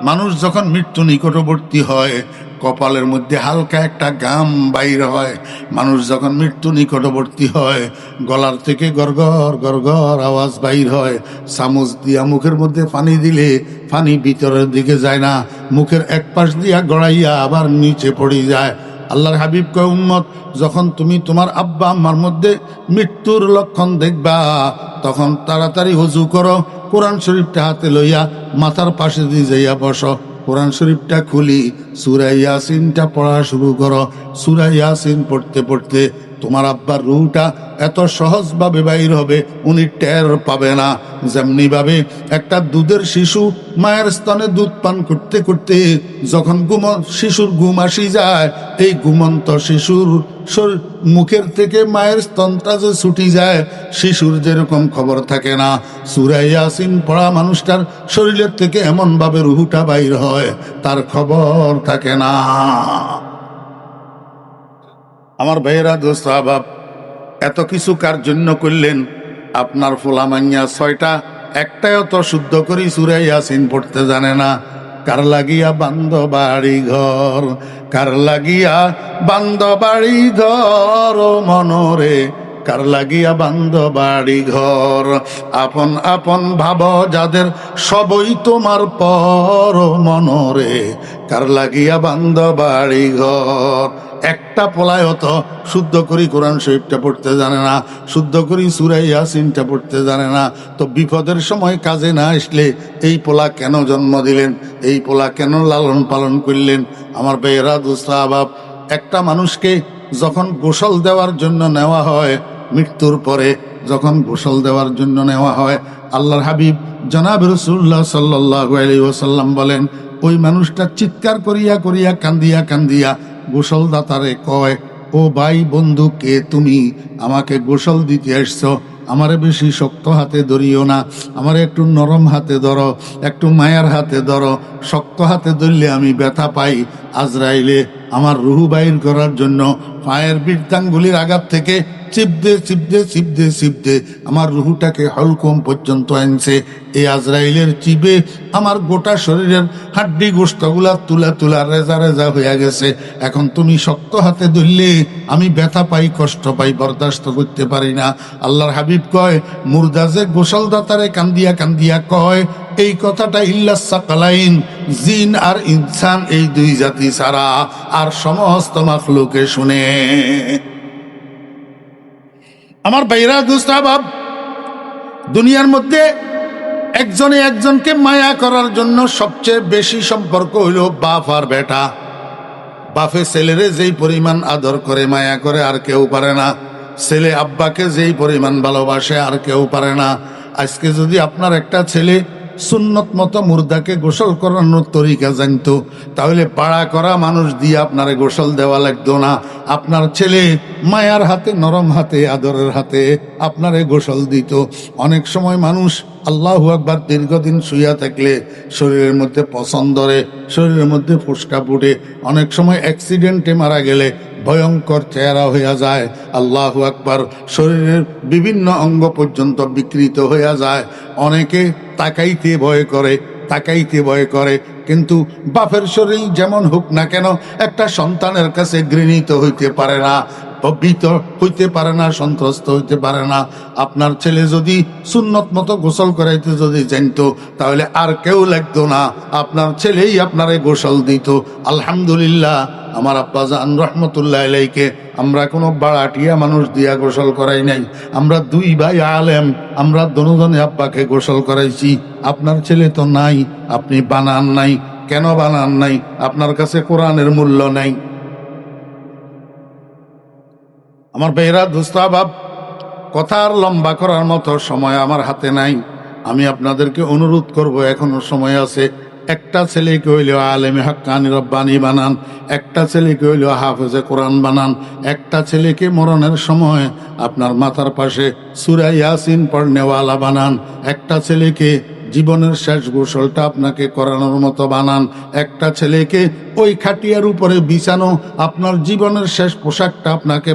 মানুষ যখন মৃত্যু নিকটবর্তী হয়, কপালের মধ্যে হালকা একটা গাম বাইর হয়। মানুষ যখন মৃত্যু নিকটবর্তী হয়, গলার থেকে গরগর গরগর আওয়াজ বাইর হয়। চামচ দিয়া মুখের মধ্যে পানি দিলে পানি ভিতরের দিকে যায় না, মুখের এক পাশ দিয়া গড়াইয়া আবার নিচে পড়ে যায়। আল্লাহর হাবিব কয়, উম্মত, যখন তুমি তোমার আব্বা আম্মার মধ্যে মৃত্যুর লক্ষণ দেখবা তখন তাড়াতাড়ি ওযু করো, কোরআন শরীফটা হাতে লইয়া মাথার পাশে দিয়ে যাইয়া বসো, কোরআন শরীফটা খুলি সূরা ইয়াসিনটা পড়া শুরু করো। সূরা ইয়াসিন পড়তে পড়তে তোমার আব্বার রুহটা এত সহজভাবে বাইর হবে উনি টের পাবে না। যেমনি ভাবে একটা দুধের শিশু মায়ের স্তনে দুধ পান করতে করতে যখন শিশুর ঘুম আসি যায়, এই ঘুমন্ত শিশুর মুখের থেকে মায়ের স্তনটা যে ছুটি যায়, শিশুর যেরকম খবর থাকে না, সূরা ইয়াসিন পড়া মানুষটার শরীরের থেকে এমন ভাবে রুহটা বাইর হয় তার খবর থাকে না। আমার ভাইয়েরা, দোস্ত আহবাব, এত কিছু কার জন্য করলেন? আপনার ফুলামাইয়া 6টা একটাও তো শুদ্ধ করি সূরা ইয়াসিন পড়তে জানে না। কার লাগিয়া বান্দ বাড়ি ঘর, কার লাগিয়া বান্দ বাড়ি ঘর মনরে, কার লাগিয়া বান্দ বাড়ি ঘর। আপন আপন ভাব যাদের সবই তোমার পর মনরে, কার লাগিয়া বান্দ বাড়ি ঘর। একটা পোলায় তো শুদ্ধ করি কোরআন শরীফটা পড়তে জানে না, শুদ্ধ করি সূরা ইয়াসিনটা পড়তে জানে না, তো বিপদের সময় কাজে না আসলে এই পোলা কেন জন্ম দিলেন? এই পোলা কেন লালন পালন করলেন? আমার ভাইয়েরা, দোস্ত আহবাব, একটা মানুষকে যখন গোসল দেওয়ার জন্য নেওয়া হয়, মৃত্যুর পরে যখন গোসল দেওয়ার জন্য নেওয়া হয়, আল্লাহর হাবিব জনাব রাসূলুল্লাহ সাল্লাল্লাহু আলাইহি ওয়াসাল্লাম বলেন, ওই মানুষটা চিৎকার করিয়া করিয়া কান্দিয়া কান্দিয়া গোসল দাতারে কয়, ও ভাই বন্ধু, কে তুমি? আমাকে গোসল দিতে আসছো, আমারে বেশি শক্ত হাতে ধরিও না, আমারে একটু নরম হাতে ধরো, একটু মায়ার হাতে ধরো। শক্ত হাতে ধরলে আমি ব্যথা পাই। আজরাইলে আমার রুহু বাইর করার জন্য পায়ের বৃদ্ধাঙ্গুলির আঘাত থেকে চিপদে চিপদে চিপদে চিপদে আমার রুহুটাকে হলকম পর্যন্ত আনছে। এই আজরাইলের চিবে আমার গোটা শরীরের হাড্ডি গোস্তগুলা তুলা তুলা রেজা রেজা হইয়া গেছে। এখন তুমি শক্ত হাতে ধরলে আমি ব্যথা পাই, কষ্ট পাই, বরদাস্ত করতে পারি না। আল্লাহর হাবিব কয়, মুর্দা যে গোসল দাতারে কান্দিয়া কান্দিয়া কয়, এই কথাটা ইল্লাস সাকালাইন, জিন আর ইনসান, এই দুই জাতি ছাড়া আর সমস্ত মাখলুকে শুনে। আমার ভাইরা, দোস্ত আহবাব, দুনিয়ার মধ্যে একজনে একজনকে মায়া করার জন্য সবচেয়ে বেশি সম্পর্ক হইল বাপ আর বেটা। বাপে ছেলেরে যেই পরিমাণ আদর করে মায়া করে আর কেউ পারে না। ছেলে আব্বাকে যেই পরিমাণ ভালোবাসে আর কেউ পারে না। আজকে যদি আপনার একটা ছেলে সুন্নত মতো মুর্দাকে গোসল করানোর তরিকা জানতো, তাহলে পাড়া করা মানুষ দিয়ে আপনারে গোসল দেওয়া লাগতো না। আপনার ছেলে মায়ার হাতে, নরম হাতে, আদরের হাতে আপনারে গোসল দিত। অনেক সময় মানুষ আল্লাহু আকবার দীর্ঘদিন শুইয়া থাকলে শরীরের মধ্যে পছন্দ ধরে, শরীরের মধ্যে ফুসকা ফুটে, অনেক সময় অ্যাক্সিডেন্টে মারা গেলে ভয়ঙ্কর চেহারা হইয়া যায়। আল্লাহু আকবার, শরীরের বিভিন্ন অঙ্গ পর্যন্ত বিকৃত হইয়া যায়। অনেকে তাকাইতে ভয় করে, তাকাইতে ভয় করে, কিন্তু বাপের শরীর যেমন হোক না কেন একটা সন্তানের কাছে ঘৃণিত হইতে পারে না, ভীত হইতে পারে না, সন্ত্রস্ত হইতে পারে না। আপনার ছেলে যদি সুন্নত মতো গোসল করাইতে যদি জানতো, তাহলে আর কেউ লাগতো না, আপনার ছেলেই আপনারে গোসল দিত। আলহামদুলিল্লাহ, আমার আব্বাজান রহমতুল্লাহ আলাইকে আমরা কোনো বাড়াটিয়া মানুষ দিয়া গোসল করাই নাই। আমরা দুই ভাই আলেম, আমরা দুজনে আব্বাকে গোসল করাইছি। আপনার ছেলে তো নাই, আপনি বানান নাই। কেন বানান নাই? আপনার কাছে কোরআনের মূল্য নাই। আমার ভাইরা, দোস্ত আহবাব, কথা আর লম্বা করার মতো সময় আমার হাতে নাই। আমি আপনাদেরকে অনুরোধ করব, এখনো সময় আছে। একটা ছেলেকে হইলেও আলেমে হাক্কানি রব্বানি বানান, একটা ছেলেকে হইলেও হাফেজে কোরআন বানান, একটা ছেলেকে মরণের সময় আপনার মাথার পাশে সূরা ইয়াসিন পড়নেওয়ালা বানান, একটা ছেলেকে জীবনের শেষ গোসলটা আপনাকে করানোর মতো বানান, একটা ছেলেকে ওই খাটিয়ার উপরে বিছানো আপনার জীবনের শেষ পোশাকটা আপনাকে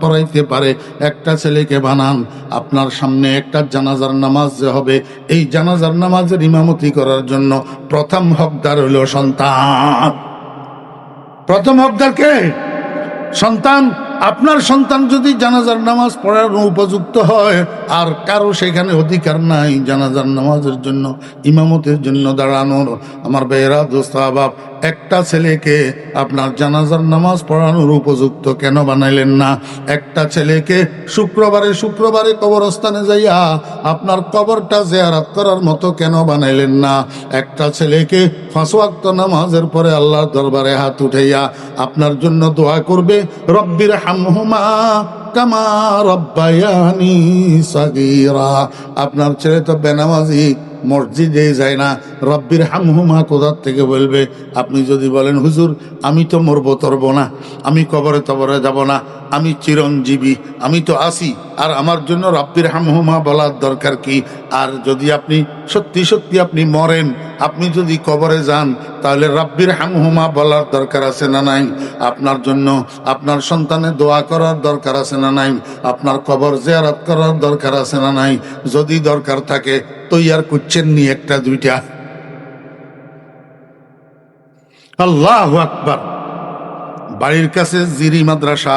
পরাইতে পারে একটা ছেলেকে বানান। আপনার সামনে একটা জানাজার নামাজ যে হবে, এই জানাজার নামাজের ইমামতি করার জন্য প্রথম হকদার হইল সন্তান। প্রথম হকদার কে? সন্তান। আপনার সন্তান যদি জানাজার নামাজ পড়ার উপযুক্ত হয়, আর কারো সেখানে অধিকার নাই জানাজার নামাজের জন্য, ইমামতের জন্য দাঁড়ানোর। আমার ভাইয়েরা, দোস্ত আহবাব, একটা ছেলেকে আপনার জানাজার নামাজ পড়ানোর উপযুক্ত কেন বানাইলেন না? একটা ছেলেকে শুক্রবারে শুক্রবারে কবরস্থানে যাইয়া আপনার কবরটা জিয়ারত করার মতো কেন বানাইলেন না? একটা ছেলেকে 5 ওয়াক্ত নামাজের পরে আল্লাহর দরবারে হাত উঠাইয়া আপনার জন্য দোয়া করবে, রব্বির হামহুমা কামা রব্বায়ানি সাগীরা। আপনার ছেলে তো বেনামাজি, মসজিদে যায় না, রব্বির হামহুমা কোথার থেকে বলবে? আপনি যদি বলেন হুজুর আমি তো মরবো তরবো না, আমি কবরে তবরে যাব না, আমি চিরঞ্জীবী, আমি তো আসি, আর আমার জন্য রব্বির হামহুমা বলার দরকার কি? আর যদি আপনি সত্যি সত্যি আপনি মরেন, আপনি যদি কবরে যান, তাহলে রব্বির হামহুমা বলার দরকার আছে না নাই? আপনার জন্য আপনার সন্তানের দোয়া করার দরকার আছে না নাই? আপনার কবর জিয়ারত করার দরকার আছে না নাই? যদি দরকার থাকে তৈয়ার করছেন নি একটা দুইটা? আল্লাহু আকবার। বাড়ির কাছে জিরি মাদ্রাসা,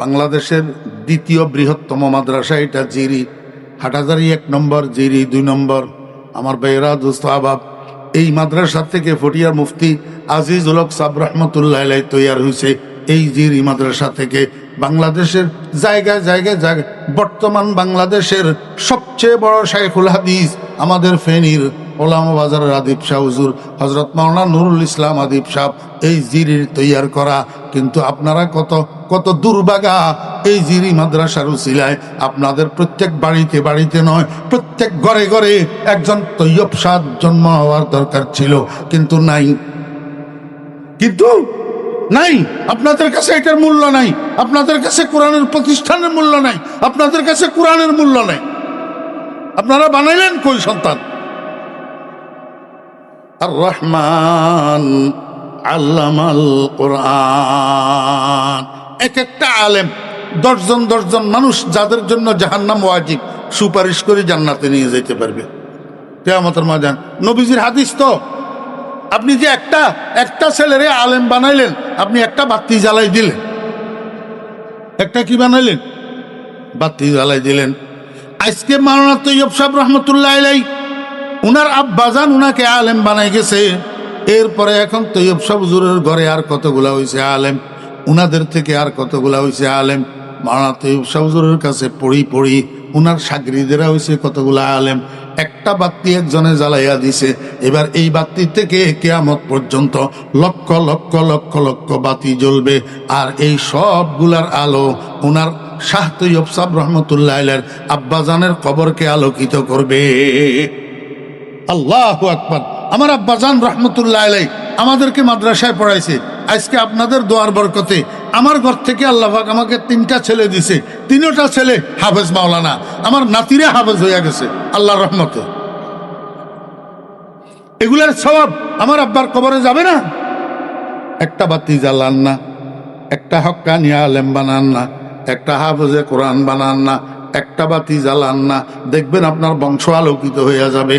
বাংলাদেশের দ্বিতীয় বৃহত্তম মাদ্রাসা এটা জিরি। হাটাজারি 1 নম্বর, জিরি 2 নম্বর। আমার ভাইয়েরা, দোস্ত আহবাব, এই মাদ্রাসা থেকে ফটিয়ার মুফতি আজিজুল হক সাহেব রহমতুল্লাহ আলাইহি তৈয়ার হয়েছে এই জিরি মাদ্রাসা থেকে। বাংলাদেশের জায়গায় জায়গায় জায়গায় বর্তমান বাংলাদেশের সবচেয়ে বড় শাইখুল হাদিস আমাদের ফেনীর ওলামা বাজারের আদিব শাহ হুজুর হজরত মাওলানা নুরুল ইসলাম আদিব সাহেব এই জিরির তৈয়ার করা। কিন্তু আপনারা কত কত দুর্ভাগা, এই জিরি মাদ্রাসার উসিলায় আপনাদের প্রত্যেক বাড়িতে বাড়িতে নয়, প্রত্যেক ঘরে ঘরে একজন তৈয়ব সাহ জন্ম হওয়ার দরকার ছিল, কিন্তু নাই, কিন্তু নাই। আপনাদের কাছে এটার মূল্য নাই, আপনাদের কাছে কোরআনের প্রতিষ্ঠানের মূল্য নাই, আপনাদের কাছে কোরআনের মূল্য নাই। আপনারা বানাইলেন কই সন্তান? আর রহমান আল্লামাল কোরআন। এক একটা আলেম 10 জন 10 জন মানুষ যাদের জন্য জাহান্নাম ওয়াজিব সুপারিশ করে জান্নাতে নিয়ে যেতে পারবে কিয়ামতের ময়দান। নবীজির হাদিস তো। আপনি যে একটা ছেলেরে আলেম বানাইলেন, আপনি একটা বাতি জ্বালাই দিলেন, একটা কি বানাইলেন? বাতি জ্বালাই দিলেন। আজকে মাওলানা তৈয়ব সাহেব রহমতুল্লাহ আলাইহি উনার আব্বাজান উনাকে আলেম বানাই গেছে। এরপরে এখন তৈয়ব সাহেব হুজুরের ঘরে আর কতগুলা হয়েছে আলেম, উনাদের থেকে আর কতগুলা হয়েছে আলেম। মাওলানা তৈয়ব সাহেব হুজুরের কাছে পড়ি পড়ি উনার সাগরিদেরা হয়েছে কতগুলা আলেম। একটা বাতি একজনে জ্বালাইয়া দিছে। এবার এই বাতি থেকে কিয়ামত পর্যন্ত লক্ষ লক্ষ লক্ষ লক্ষ বাতি জ্বলবে, আর এই সবগুলার আলো উনার শাহ তৈয়ব সাহেব রহমতুল্লাহ আলাইহির আব্বাজানের কবরকে আলোকিত করবে। আল্লাহু আকবার। আমার আব্বাজান রহমতুল্লাহ আলাইহি আমাদেরকে মাদ্রাসায় পড়াইছে। আজকে আপনাদের দোয়ার বরকতে আমার ঘর থেকে আল্লাহ পাক আমাকে 3টা ছেলে দিছে, 3টা ছেলে হাফেজ মাওলানা। আমার নাতিরা হাফেজ হইয়া গেছে আল্লাহর রহমতে। এগুলার সওয়াব আমার আব্বার কবরে যাবে না? একটা বাতি জ্বালান না, একটা হক্কানি আলেম বানান না, একটা হাফেজে কোরআন বানান না, একটা বাতি জ্বালান না, দেখবেন আপনার বংশ আলোকিত হইয়া যাবে।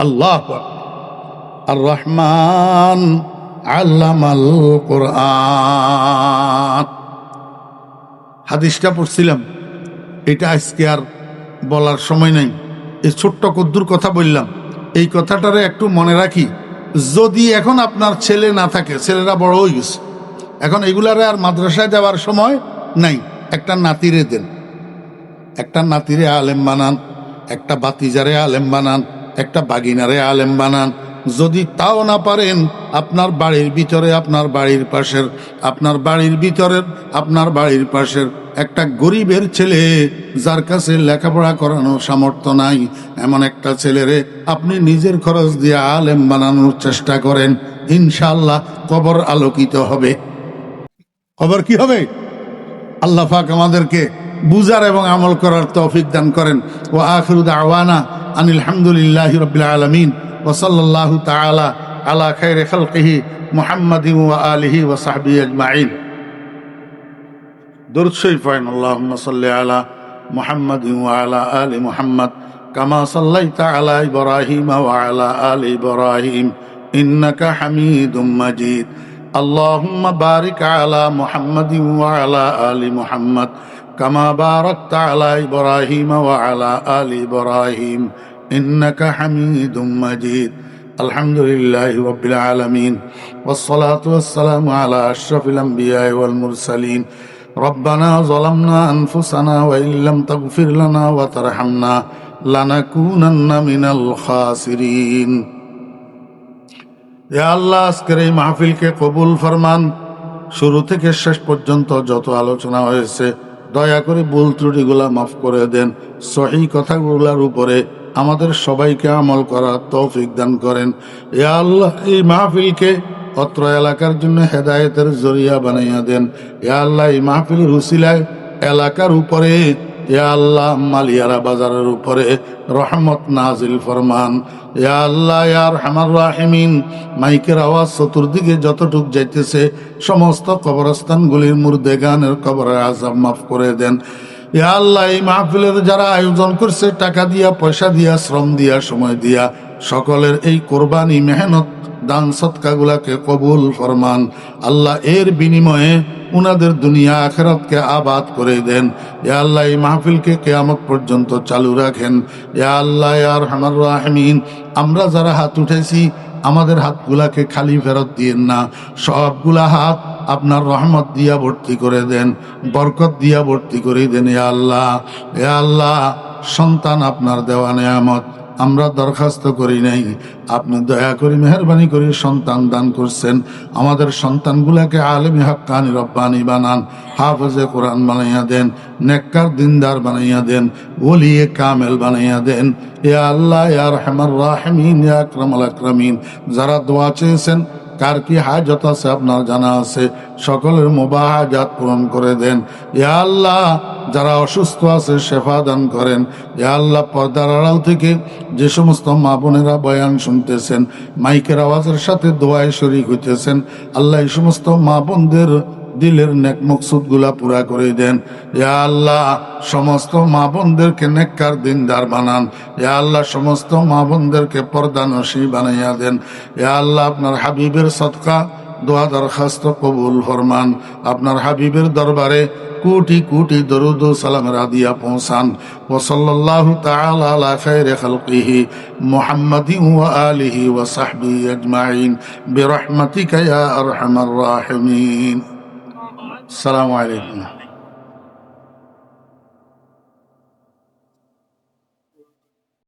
আল্লাহ আর রহমান আল্লামাল কোরআন। হাদিসটা পড়ছিলাম, এটা আজকে আর বলার সময় নেই। এই ছোট্ট কদ্দুর কথা বললাম, এই কথাটারে একটু মনে রাখি। যদি এখন আপনার ছেলে না থাকে, ছেলেরা বড় হয়ে গেছে, এখন এগুলারে আর মাদ্রাসায় যাওয়ার সময় নাই, একটা নাতিরে দেন, একটা নাতিরে আলেম বানান, একটা বাতিজারে আলেম বানান, একটা বাগিনারে আলেম বানান। যদি তাও না পারেন, আপনার বাড়ির ভিতরে আপনার বাড়ির পাশের একটা গরিবের ছেলে যার কাছে লেখাপড়া করানোর সামর্থ্য নাই, এমন একটা ছেলেরে আপনি নিজের খরচ দিয়ে আলেম বানানোর চেষ্টা করেন, ইনশাআল্লাহ কবর আলোকিত হবে। খবর কি হবে? আল্লাহ পাক আমাদেরকে বুঝার এবং আমল করার তৌফিক দান করেন। ওয়া আখিরু দাওয়ানা আনিল হামদুলিল্লাহি রাব্বিল আলামিন ওয়া সাল্লাল্লাহু তাআলা আলা খায়রি খালকিহি মুহাম্মাদিন ওয়া আলিহি ওয়া সাহবিহি আজমাইন। দুরূদ শরীফ পড়েন। আল্লাহুম্মা সাল্লি আলা মুহাম্মাদিন ওয়া আলা আলি মুহাম্মাদ কামা সাল্লাইতা আলা ইব্রাহিম ওয়া আলা আলি ইব্রাহিম ইন্নাকা হামিদুম মাজিদ। আল্লাহুম্মা বারিক আলা মুহাম্মাদিন ওয়া আলা আলি মুহাম্মাদ কামা বারাকতা আলা ইব্রাহিম ওয়া আলা আলি ইব্রাহিম ইন্নাকা হামিদুম মাজিদ। আলহামদুলিল্লাহি রাব্বিল আলামিন ওয়াসসালাতু ওয়াসসালামু আলা আশরাফিল আমবিয়াই ওয়াল মুরসালিন রব্বানা যালামনা আনফুসানা ওয়া ইল্লাম তাগফির লানা ওয়া তারহামনা লানাকুনান্না মিনাল খাসিরিন। ইয়া আল্লাহ, আজকের এই মাহফিলকে কবুল ফরমান। শুরু থেকে শেষ পর্যন্ত যত আলোচনা হয়েছে দয়া করে ভুল ত্রুটিগুলা মাফ করে দেন। সহিহ কথাগুলোর উপরে আমাদের সবাইকে আমল করার তৌফিক দান করেন। ইয়া আল্লাহ, এই মাহফিলকে অত্র এলাকার জন্য হেদায়েতের জরিয়া বানাইয়া দেন। ইয়া আল্লাহ, এই মাহফিলের উসিলায় এলাকার উপরে, ইয়া আল্লাহ, মালিয়ারা বাজারের উপরে রহমত নাজিল ফরমান। ইয়া আল্লাহ, ইয়া আরহামার রাহিমিন, মাইকের আওয়াজ চতুর্দিকে যতটুক যাইতেছে সমস্ত কবরস্থানগুলির মুর্দেগানের কবরের আযাব মাফ করে দেন। ইয়া আল্লাহ, এই মাহফিলের যারা আয়োজন করছে টাকা দিয়া, পয়সা দিয়া, শ্রম দিয়া, সময় দিয়া, সকলের এই কোরবানি, মেহনত, দান সদকাগুলাকে কবুল ফরমান। আল্লাহ, এর বিনিময়ে উনাদের দুনিয়া আখিরাতকে আবাদ করে দেন। ইয়া আল্লাহ, এই মাহফিলকে কিয়ামত পর্যন্ত চালু রাখেন। ইয়া আল্লাহ, ইয়া আরহামার রাহিমিন, আমরা যারা হাত উঠেছি আমাদের হাতগুলাকে খালি ফেরত দিয়েন না। সবগুলা হাত আপনার রহমত দিয়া ভর্তি করে দেন, বরকত দিয়া ভর্তি করে দেন। ইয়া আল্লাহ, ইয়া আল্লাহ, সন্তান আপনার দেওয়া নেয়ামত, আমরা দরখাস্ত করি নাই, আপনি দয়া করে মেহরবানি করে সন্তান দান করছেন। আমাদের সন্তানগুলাকে আলেমী হাক্কানি রব্বানি বানান, হাফেজে কোরআন বানাইয়া দেন, নেককার দিনদার বানাইয়া দেন, ওলিয়ে কামেল বানাইয়া দেন। ইয়া আল্লাহ, ইয়া আরহামার রাহিমিন, ইয়া আকরামাল আকরামিন, যারা দোয়া চেয়েছেন, কার কি হাজত আছে আপনার জানা আছে, সকলের মুবাহাজাত পূরণ করে দেন। ইয়া আল্লাহ, যারা অসুস্থ আছে শেফা দান করেন। ইয়া আল্লাহ, পর্দার আড়াল থেকে যে সমস্ত মা বোনেরা বয়ান শুনতেছেন, মাইকের আওয়াজের সাথে দোয়ায় শরীক হইতেছেন, আল্লাহ এই সমস্ত মা বোনদের দিলের নেক মকসুদগুলা পুরা করে দেন। ইয়া আল্লাহ, সমস্ত মা বোনদেরকে নেককার দিনদার বানান। ইয়া আল্লাহ, সমস্ত মা বোনদেরকে পর্দানশী বানাইয়া দেন। ইয়া আল্লাহ, আপনার হাবিবের সদকা দোয়া দরখাস্ত কবুল ফরমান। আপনার হাবিবের দরবারে কোটি কোটি দরুদ ও সালামের হাদিয়া পৌঁছান। ওয়া সাল্লাল্লাহু তাআলা আলা খায়রি খালকিহি মুহাম্মাদিন ওয়া আলিহি ওয়া সাহবিহি আজমাইন বিরহমাতিকা ইয়া আরহামার রাহিমিন। আসসালামু আলাইকুম।